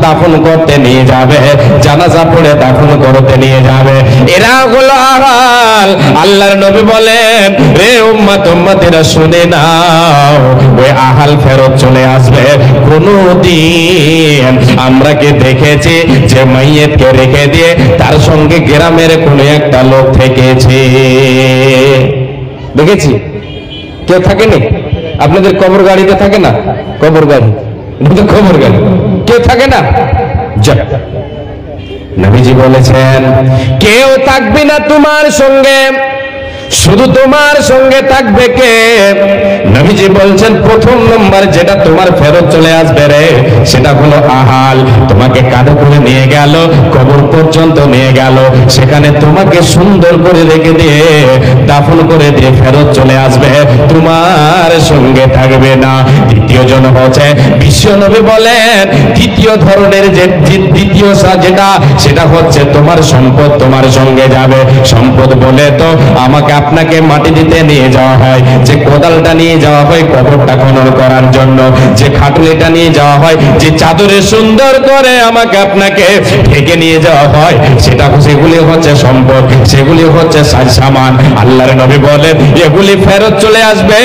[SPEAKER 1] দাফন করতে নিয়ে যাবে, জানাজা পড়ে দাফন করতে নিয়ে যাবে, এরা হলো আহাল। আল্লাহর নবী বলেন, রে উম্মত উম্মতিরা শুনে নাও, ওই আহাল ফেরত চলে আসবে। কোনো দিন আমরা কি দেখেছি যে মাইয়েতকে রেখে দিয়ে তার সঙ্গে গ্রামের কোনো একটা লোক থেকেছে? দেখেছি? কেউ থাকেনি? আপনাদের কবর গাড়িতে থাকে না? কবর গাড়ি, কবর গাড়ি কেউ থাকে না? নবীজি বলেছেন, কেউ থাকবে না তোমার সঙ্গে, শুধু তোমার সঙ্গে থাকবে কে? নবীজি বলছেন, প্রথম নম্বর যেটা তোমার ফেরত চলে আসবে রে, সেটা হলো আহাল। তোমাকে কাঁধে করে নিয়ে গেল, কবর পর্যন্ত নিয়ে গেল, সেখানে তোমাকে সুন্দর করে রেখে দিয়ে দাফন করে দিয়ে ফেরত চলে আসবে, তোমার সঙ্গে থাকবে না। দ্বিতীয় জন হচ্ছে বিশ্বনবী বলেন, দ্বিতীয় ধরনের যে দ্বিতীয় যেটা, সেটা হচ্ছে তোমার সম্পদ তোমার সঙ্গে যাবে। সম্পদ বলে তো আমাকে আপনাকে মাটি দিতে নিয়ে যাওয়া হয়, যে কোদালটা নিয়ে যাওয়া হয় কবরটা খনন করার জন্য, যে খাটুলিটা নিয়ে যাওয়া হয়, যে চাদরে সুন্দর করে আমাকে আপনাকে ঢেকে নিয়ে যাওয়া হয়, সেগুলি হচ্ছে সম্পদ, সেগুলি হচ্ছে সামান। আল্লাহর নবী বলেন এগুলি ফেরত চলে আসবে,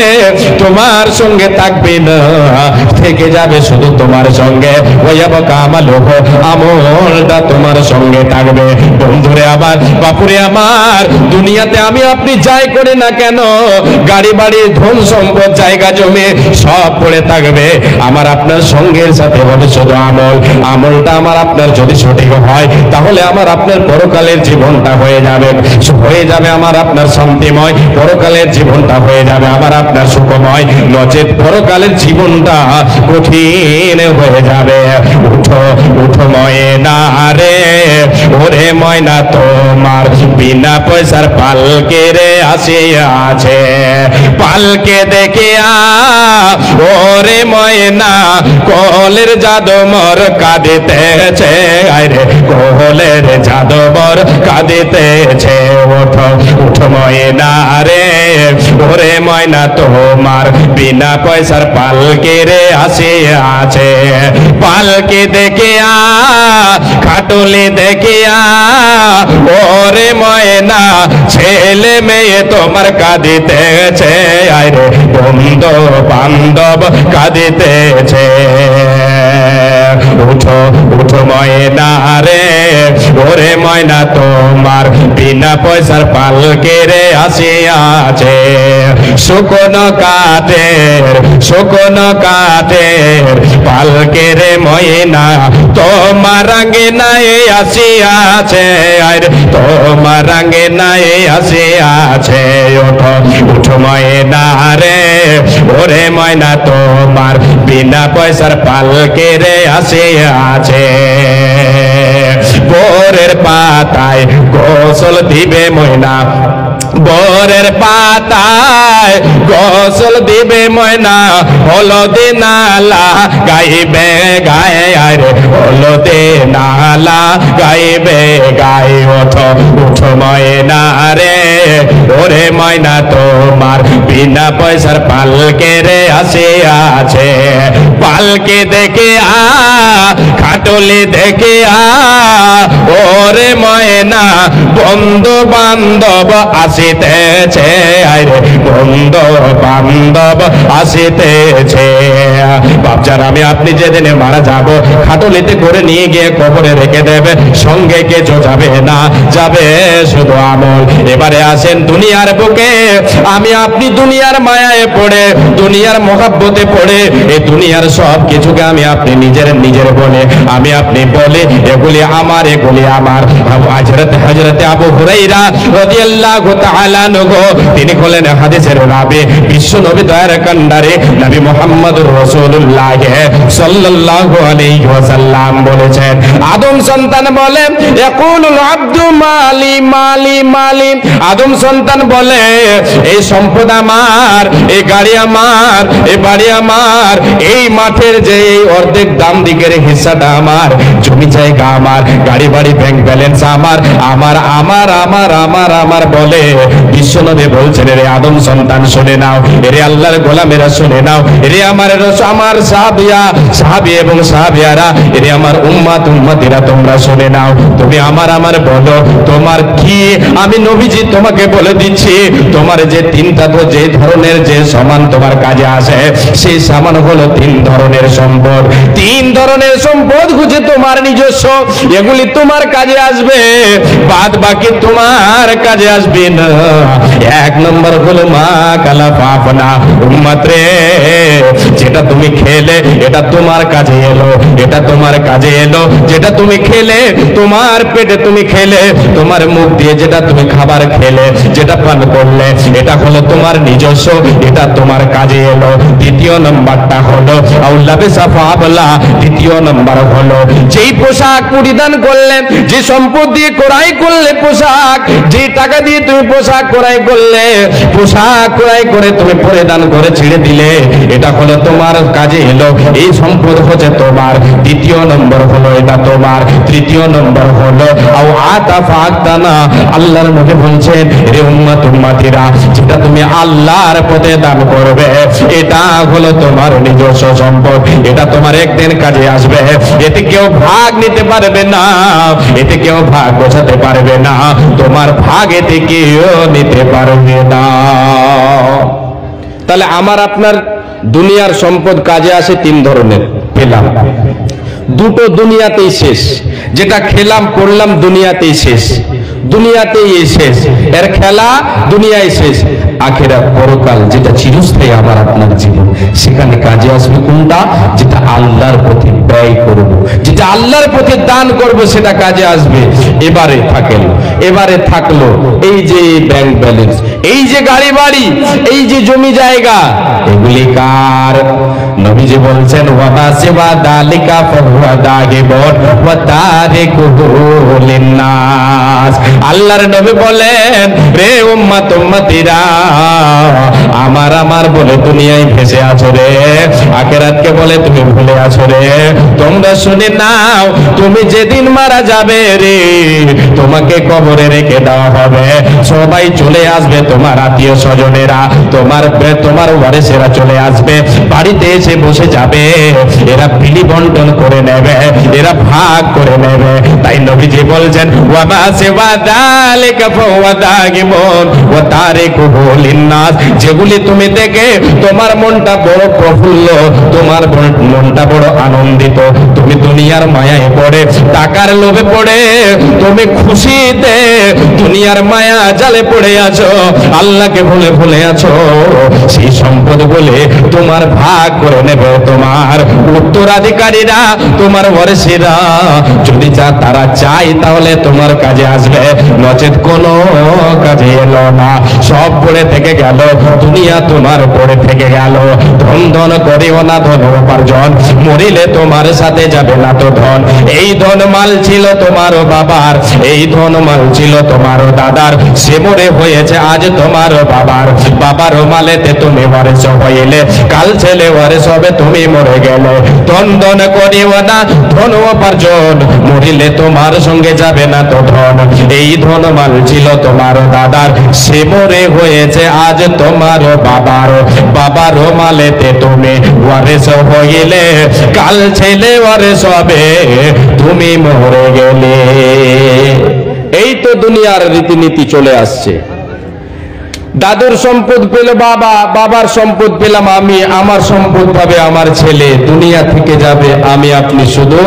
[SPEAKER 1] তোমার সঙ্গে থাকবে না, থেকে যাবে শুধু তোমার সঙ্গে। আমলটা তোমার সঙ্গে থাকবে। বন্ধুরে আমার, বাপুরে আমার, দুনিয়াতে আমি আপনি যাই করি না কেন, গাড়ি বাড়ি ধন সম্পদ জায়গা জমি সব পড়ে থাকবে, আমার আপনার সঙ্গের সাথে হবে শুধু আমল। আমলটা আমার আপনার যদি সঠিক হয় তাহলে আমার আপনার পরকালের জীবনটা হয়ে যাবে আমার আপনার শান্তিময়, পরকালের জীবনটা হয়ে যাবে আমার আপনার সুখময়, নচেত পরকালের জীবনটা কঠিন হয়ে যাবে। উঠো উঠো ময়না রে, ওরে ময়না তোমার বিনা পয়সার পালকে রে আসিয়াছে, পালকে দেখিয়া ওরে ময়না কোলের জাদুমর কাঁদিতেছে, আরে কোলের জাদুমর কাঁদিতেছে। ওঠো উঠো ময়না রে, ওরে ময়না তোমার বিনা পয়সার পালকে রে আসিয়াছে, পালকে দেখিয়া খাটুলি দেখিয়া ওরে ময়না ছেলে মেয়ে তোমার কাঁদিতেছে, আরে বন্ধু বান্ধব কাঁদিতেছে। উঠো উঠো ময়না রে, ওরে ময়না তোমার বিনা পয়সার পালকে রে আসিয়াছে, শুকনো কাঠের পালকে রে ময়না তোমার রঙে নাই আসিয়াছে, আর তোমার রঙে নাই আসিয়াছে। ওঠো উঠো ময়না রে, ওরে ময়না তোমার বিনা পয়সার পালকে রে আসিয়াছে। বোরের পাতায় গোসল দিবে ময়না, বরের পাতায় গোসল দিবে ময়না, হলদে নালা গাইবে গায়ে, আরে হলদে নালা গাইবে গায়ে। ওঠো উঠো ময়না রে, ওরে ময়না তোমার বিনা পয়সার পালকে রে আসিয়াছে, পালকে দেখে খাটুলি দেখে ওরে ময়না বন্ধু বান্ধব আসিতেছে, আরে বন্ধু বান্ধব আসিতেছে। বাপচার আমি আপনি যেদিনে মারা যাব, খাটুলিতে করে নিয়ে গিয়ে কবরে রেখে দেবে, সঙ্গে কিছু যাবে না, যাবে শুধু আমল। এবারে আসেন দুনিয়ার বুকে, আমি আপনি দুনিয়ার মায়ায় পড়ে, দুনিয়ার মহাব্বতে পড়ে, এই দুনিয়ার সব কিছুকে আমি আপনি নিজের বলে, আমি আপনি বলে এগুলি আমার, এগুলি আমার। হযরত আবু হুরায়রা রাদিয়াল্লাহু তাআলা আনহু তিনি বলেন হাদিসের রাবি, বিশ্ব নবী দয়ার কান্ডারে নবী মুহাম্মদুর রাসূলুল্লাহ সাল্লাল্লাহু আলাইহি ওয়াসাল্লাম বলেছেন, আদম সন্তান বলে ইয়াকুলুল আব্দু মালি মালি মালি, আদম সন্তান বলে এই সম্পদ আমার, এই গাড়ি আমার, এই বাড়ি আমার, এই মাঠের যে অর্ধেক দাম দিকের হিস্সাটা আমার, জমি জায়গা আমার, গাড়ি বাড়ি ব্যাংক ব্যালেন্স আমার, আমার আমার আমার আমার আমার বলে। বিশ্বনবী বলছেন রে আদম সন্তান শুনে নাও, এরে আল্লাহর গোলামেরা শুনে নাও, এরে আমার সাহাবী এবং সাহাবিয়ারা, এরে আমার উম্মতিরা তোমরা শুনে নাও, তুমি আমার বলো তোমার কি, আমি নবীজি তোমাকে বলে দিচ্ছি, তোমার যে তিনটা তো যে ধরনের যে সমান তোমার কাজে আসে, সেই সমান হলো তিন ধরনের সম্পদ। তিন ধরনের সম্পদ খুঁজে তোমার নিজস্ব, এগুলি তোমার কাজে আসবে, বাদ বাকি তোমার কাজে আসবে না। এক নম্বর হলো মা কালা পাপনা, উম্মত রে যেটা তুমি খেলে এটা তোমার কাজে এলো, এটা তোমার কাজে এলো, যেটা তুমি খেলে তোমার পেটে তুমি খেলে, তোমার মুখ দিয়ে যেটা তুমি খাবার খেলে, যেটা পান করলে, এটা হলো তোমার নিজস্ব, এটা তোমার কাজে এলো। দ্বিতীয় নম্বরটা হলো আউলা বিসাফাবলা, দ্বিতীয় নম্বর নাম্বার হলো যেই পোশাক পরিধান করলে, যে সম্পদ দিয়ে ক্রয় করলে পোশাক, যে টাকা দিয়ে তুমি পোশাক ক্রয় করলে, পোশাক ক্রয় করে তুমি পরিধান করে ছেড়ে দিলে, এটা হলো তোমার কাজে এলো, এই সম্পদ হচ্ছে তোমার। দ্বিতীয় নম্বর হলো এটা তোমার। তৃতীয় নম্বর হলো আও আতা ফাতানা, আল্লাহর নবী বলছেন রে উম্মত উম্মতিরা, যেটা তুমি আল্লাহর পথে দান করবে এটা হলো তোমার নিজস্ব সম্পদ, এটা তোমার একদিন কাজে আসবে, এতে কেউ ভাগ নিতে পারবে না, এতে কেউ ভাগ বোঝাতে পারবে না, তোমার ভাগ এতে কেউ নিতে পারবে না। তাহলে আমার আপনার দুনিয়ার সম্পদ কাজে আসে তিন ধরনের পেলাম। দুটো দুনিয়াতেই শেষ, যেটা খেলাম পড়লাম দুনিয়াতেই শেষ, দুনিয়াতেই শেষ, এর খেলা দুনিয়ায় শেষ। আখিরাত পরকাল যেটা চিরস্থায়ী আমার আপনার জীবন, সেখানে কাজে আসবে কোনটা? যেটা আল্লাহর পথে ব্যয় করব, যেটা আল্লাহর পথে দান করব, সেটা কাজে আসবে। এবারে থাকলো এই যে ব্যাংক ব্যালেন্স, এই যে গাড়ি বাড়ি, এই যে জমি জায়গা, এগুলি কার? নবীজি বলছেন ওয়ামা সিওয়া দালিকা ফাহুয়া দাগিবুন ওয়া তারিকুহু লিন্নাস। আল্লাহর নবী বলেন রে উম্মত উম্মতিরা, আমার বলে দুনিয়ায় ভেসে আছো রে, আখিরাতকে বলে তুমি ভুলে আছো রে। তোমরা শুনে নাও, তুমি যেদিন মারা যাবে রে, তোমাকে কবরে রেখে দেওয়া হবে, সবাই চলে আসবে, তোমার আত্মীয় স্বজনেরা, তোমার ওয়ারিসেরা চলে আসবে, বাড়িতে এসে বসে যাবে, এরা বিলি বন্টন করে নেবে, এরা ভাগ করে নেবে। তাই নবীজি বলছেন ওয়ামা সিওয়া যালিকা ফাহুয়া দাগিবুন ওয়া তারিকুহু লিন্নাস। যেগুলি তুমি দেখে তোমার মনটা বড় প্রফুল্ল, তোমার মনটা বড় আনন্দিত, তুমি দুনিয়ার মায়ায় পড়ে, টাকার লোভে পড়ে, তুমি খুশিতে দুনিয়ার মায়া জালে পড়ে আছো, আল্লাহকে ভুলে আছো, সেই সম্পদ বলে তোমার ভাগ করে নেবে তোমার উত্তরাধিকারীরা, তোমার ওয়ারিসেরা। যদি তারা চায় তাহলে তোমার কাজে আসবে, নচেত কোনো কাজে এলো না, সব পড়ে থেকে গেল, দুনিয়া তোমার পড়ে থেকে গেল। ধন করিও না ধন উপার্জন, মরিলে তোমার সাথে যাবে না তো ধন। এই ধন মাল ছিল তোমার বাবার, এই ধন মাল ছিল তোমার দাদার, সে মরে হয়েছে আজ তোমার বাবার মালেতে তুমি ওয়ারিস হইলে, কাল ছেলে ওয়ারিস হবে, তুমি মরে গেলে। ধন করিও না ধন উপার্জন, মরিলে তোমার সঙ্গে যাবে না তো ধন। এই ধন মাল ছিল তোমার দাদার, সে মরে হয়েছে আজ তোমার বাবার মালেতে তুমি ওয়ারিস হইলে, কাল ছেলে ওয়ারিস হবে, তুমি মরে গেলে। এই তো দুনিয়ার রীতিনীতি চলে আসছে। দাদুর সম্পদ পেল বাবা, বাবার সম্পদ পেলাম আমি, আমার সম্পদ পাবে আমার ছেলে, দুনিয়া থেকে যাবে, আমি আপনি শুধু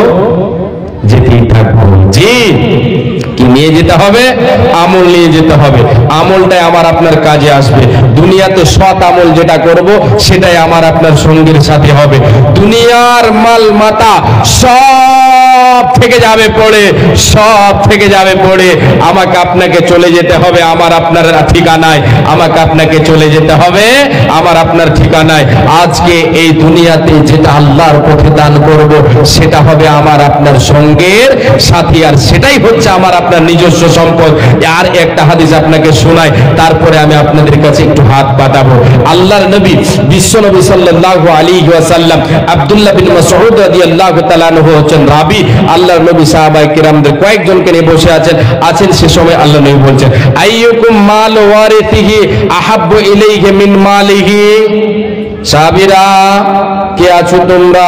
[SPEAKER 1] যেতেই থাকবো। জি, কি নিয়ে যেতে হবে? আমল নিয়ে যেতে হবে, আমলটাই আমার আপনার কাজে আসবে। দুনিয়াতে সৎ আমল যেটা করব সেটাই আমার আপনার সঙ্গীর সাথে হবে। দুনিয়ার মাল মাতা সব থেকে যাবে পড়ে, সব থেকে যাবে পড়ে, আমাকে আপনাকে চলে যেতে হবে আমার আপনার ঠিকানায়, আমাকে আপনাকে চলে যেতে হবে আমার আপনার ঠিকানায়। আজকে এই দুনিয়াতে যেটা আল্লাহর পথে দান করব সেটা হবে আমার আপনার সঙ্গের সাথী, আর সেটাই হচ্ছে আমার আপনার নিজস্ব সম্পদ। আর একটা হাদিস আপনাকে শোনাই, তারপরে আমি আপনাদের কাছে একটু হাত পাতাবো। আল্লাহর নবী বিশ্ব নবী সাল্লাল্লাহু আলাইহি ওয়াসাল্লাম, আব্দুল্লাহ বিন মাসউদ রাদিয়াল্লাহু তাআলা আনহু হচ্ছেন রাবী। আল্লাহর নবী সাহাবায়ে কিরামদের কয়েকজনকে নিয়ে বসে আছেন, সে সময় আল্লাহ নবী বলছেন আইয়ুকুম মাল ওয়ারিথিহি আহাব্বু ইলাইহি মিন মালিহি। সাহাবীরা, কে আছো তোমরা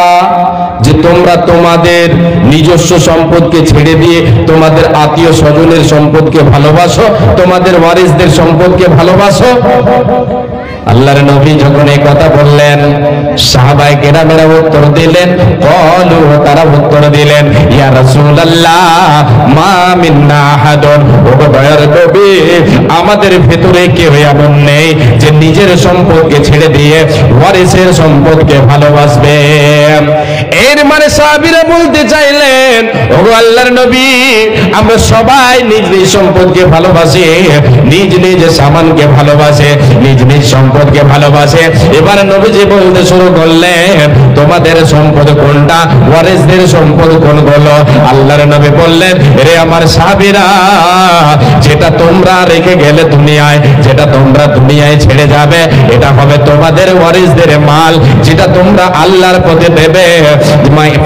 [SPEAKER 1] যে তোমরা তোমাদের নিজস্ব সম্পদকে ছেড়ে দিয়ে তোমাদের আত্মীয় স্বজনের সম্পদকে ভালোবাসো, তোমাদের ওয়ারিসদের সম্পদকে ভালোবাসো? আল্লাহর নবী যখন এই কথা বললেন, সাহাবায়ে কেরামেরা উত্তর দিলেন, ক্বালু, তারা উত্তর দিলেন, ইয়া রাসূলুল্লাহ মা মিন্না আহাদুন, ও দয়ার নবী, আমাদের ভেতরে কেউ এমন নেই যে নিজের সম্পদকে ছেড়ে দিয়ে ওয়ারিসের সম্পদকে ভালোবাসবে। এর মানে সাহাবীরা বলতে চাইলেন, ওগো আল্লাহর নবী, আমরা সবাই নিজ নিজ সম্পদকে ভালোবাসি, নিজ নিজ সামানকে ভালোবাসে, নিজ নিজ সম্পদকে ভালোবাসে। এবার নবীজি বলতে শুরু করলেন, তোমাদের সম্পদ কোনটা, ওয়ারিসদের সম্পদ কোনগুলো? আল্লাহর নবী বললেন, রে আমার সাহাবীরা, যেটা তোমরা রেখে গেলে দুনিয়ায়, যেটা তোমরা দুনিয়ায় ছেড়ে যাবে, এটা হবে তোমাদের ওয়ারিসদের মাল, যেটা তোমরা আল্লাহর পথে দেবে।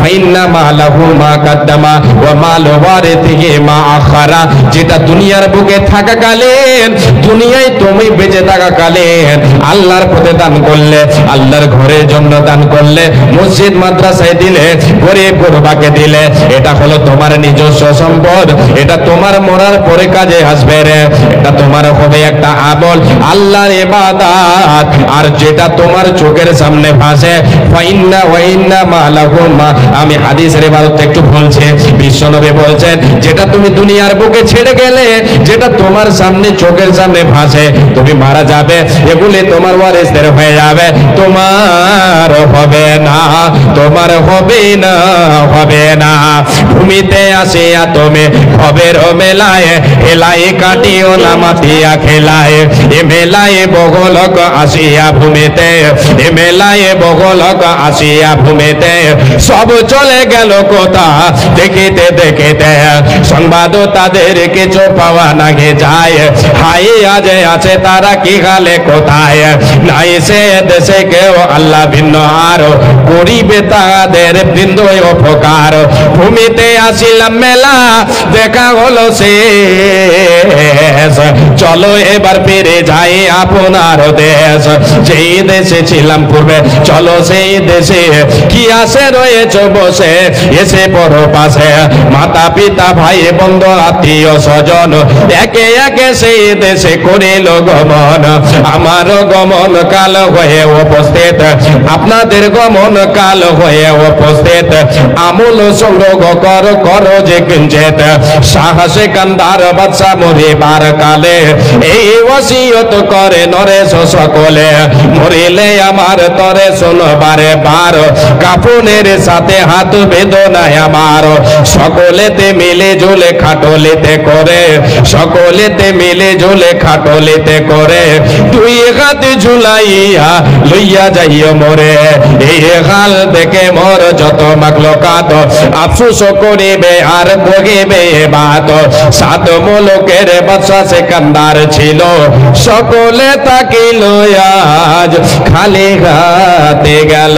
[SPEAKER 1] ফাইন্না মালাহু মা কাদ্দামা ওয়া মালু ওয়ারিথিহি মা আখারা, যেটা দুনিয়ার বুকে থাকাকালীন, দুনিয়ায় তুমি বেঁচে থাকাকালীন আল্লাহর পথে দান করলে, আল্লাহর ঘরের জন্য দান করলে, মসজিদ মাদ্রাসায় দিলে, গরিব গুরবাকে দিলে, এটা হলো তোমার নিজস্ব সম্পদ, এটা তোমার মরার পরে কাজে আসবে রে, এটা তোমার হবে একটা আমল, আল্লাহর ইবাদত। আর যেটা তোমার চোখের সামনে ভাসে, ফাইন্না ওয়াইন্না মালাহু মা, আমি হাদিসের ইবাদত একটু বলছি, বিশ্বনবী বলছেন, যেটা তুমি দুনিয়ার বুকে ছেড়ে গেলে, যেটা তোমার সামনে চোখের সামনে ভাসে, তুমি মারা যাবে, এগুলি তোমার ওয়ারিসদের হয়ে যাবে, তোমার হবে না, তোমার হবে না, হবে না। ভূমিতে আসিয়া তুমি হবের মেলায়, হেলায় কাটিও না মাতিয়া খেলায়, এ মেলায় বগলক আসিয়া ভূমিতে, এ মেলায় বগলক আসিয়া ভূমিতে, সব চলে গেল কোথা দেখিতে দেখিতে, সংবাদ তাদের কিছু পাওয়া নাগে যায়, হাই আজ আছে তারা কি গালে কোথায়, নাই সে দেশে কেউ আল্লাহ ভিন্ন আর করিবে তাদের বৃন্দ উপকার। ভূমিতে আসিলাম মেলা, দেখা হলো শেষ, চলো এবার ফিরে যাই আপনার দেশ, যেই দেশে ছিলাম পূর্বে, চলো সেই দেশে, কি আসে রয়েছে বসে, এসে পড়ো পাশে, মাতা পিতা ভাই বন্ধু আত্মীয় স্বজন, একে একে সেই দেশে করিল গমন, আমার গমন কাল হয়ে উপস্থিত, আপনাদের গমন কাল হয়ে উপস্থিত, আমূল সংগ্রহ কর করো যে কিঞ্চিত, সাহসে কান্দার বাদশা মরিবার কালে, এই ওসিয়ত করে নরেশ সকলে, মরিলে আমার তরে শোনবারে বার, কাফনের সাথে হাত বেদনায় আমার, সকলেতে মিলে ঝুলে খাটলিতে করে, সকলেতে মিলে ঝুলে খাটলিতে করে, দুই হাত ঝুলাইয়া লইয়া যাইও মোরে, এই হাল দেখে মোর যত মাগলো কাত, আফসোস করিবে আর বগিবে বাত, সাত মুলুকের বাদশা সিকান্দার ছিল, সকলে তাকিল আজ খালি হাতে গেল।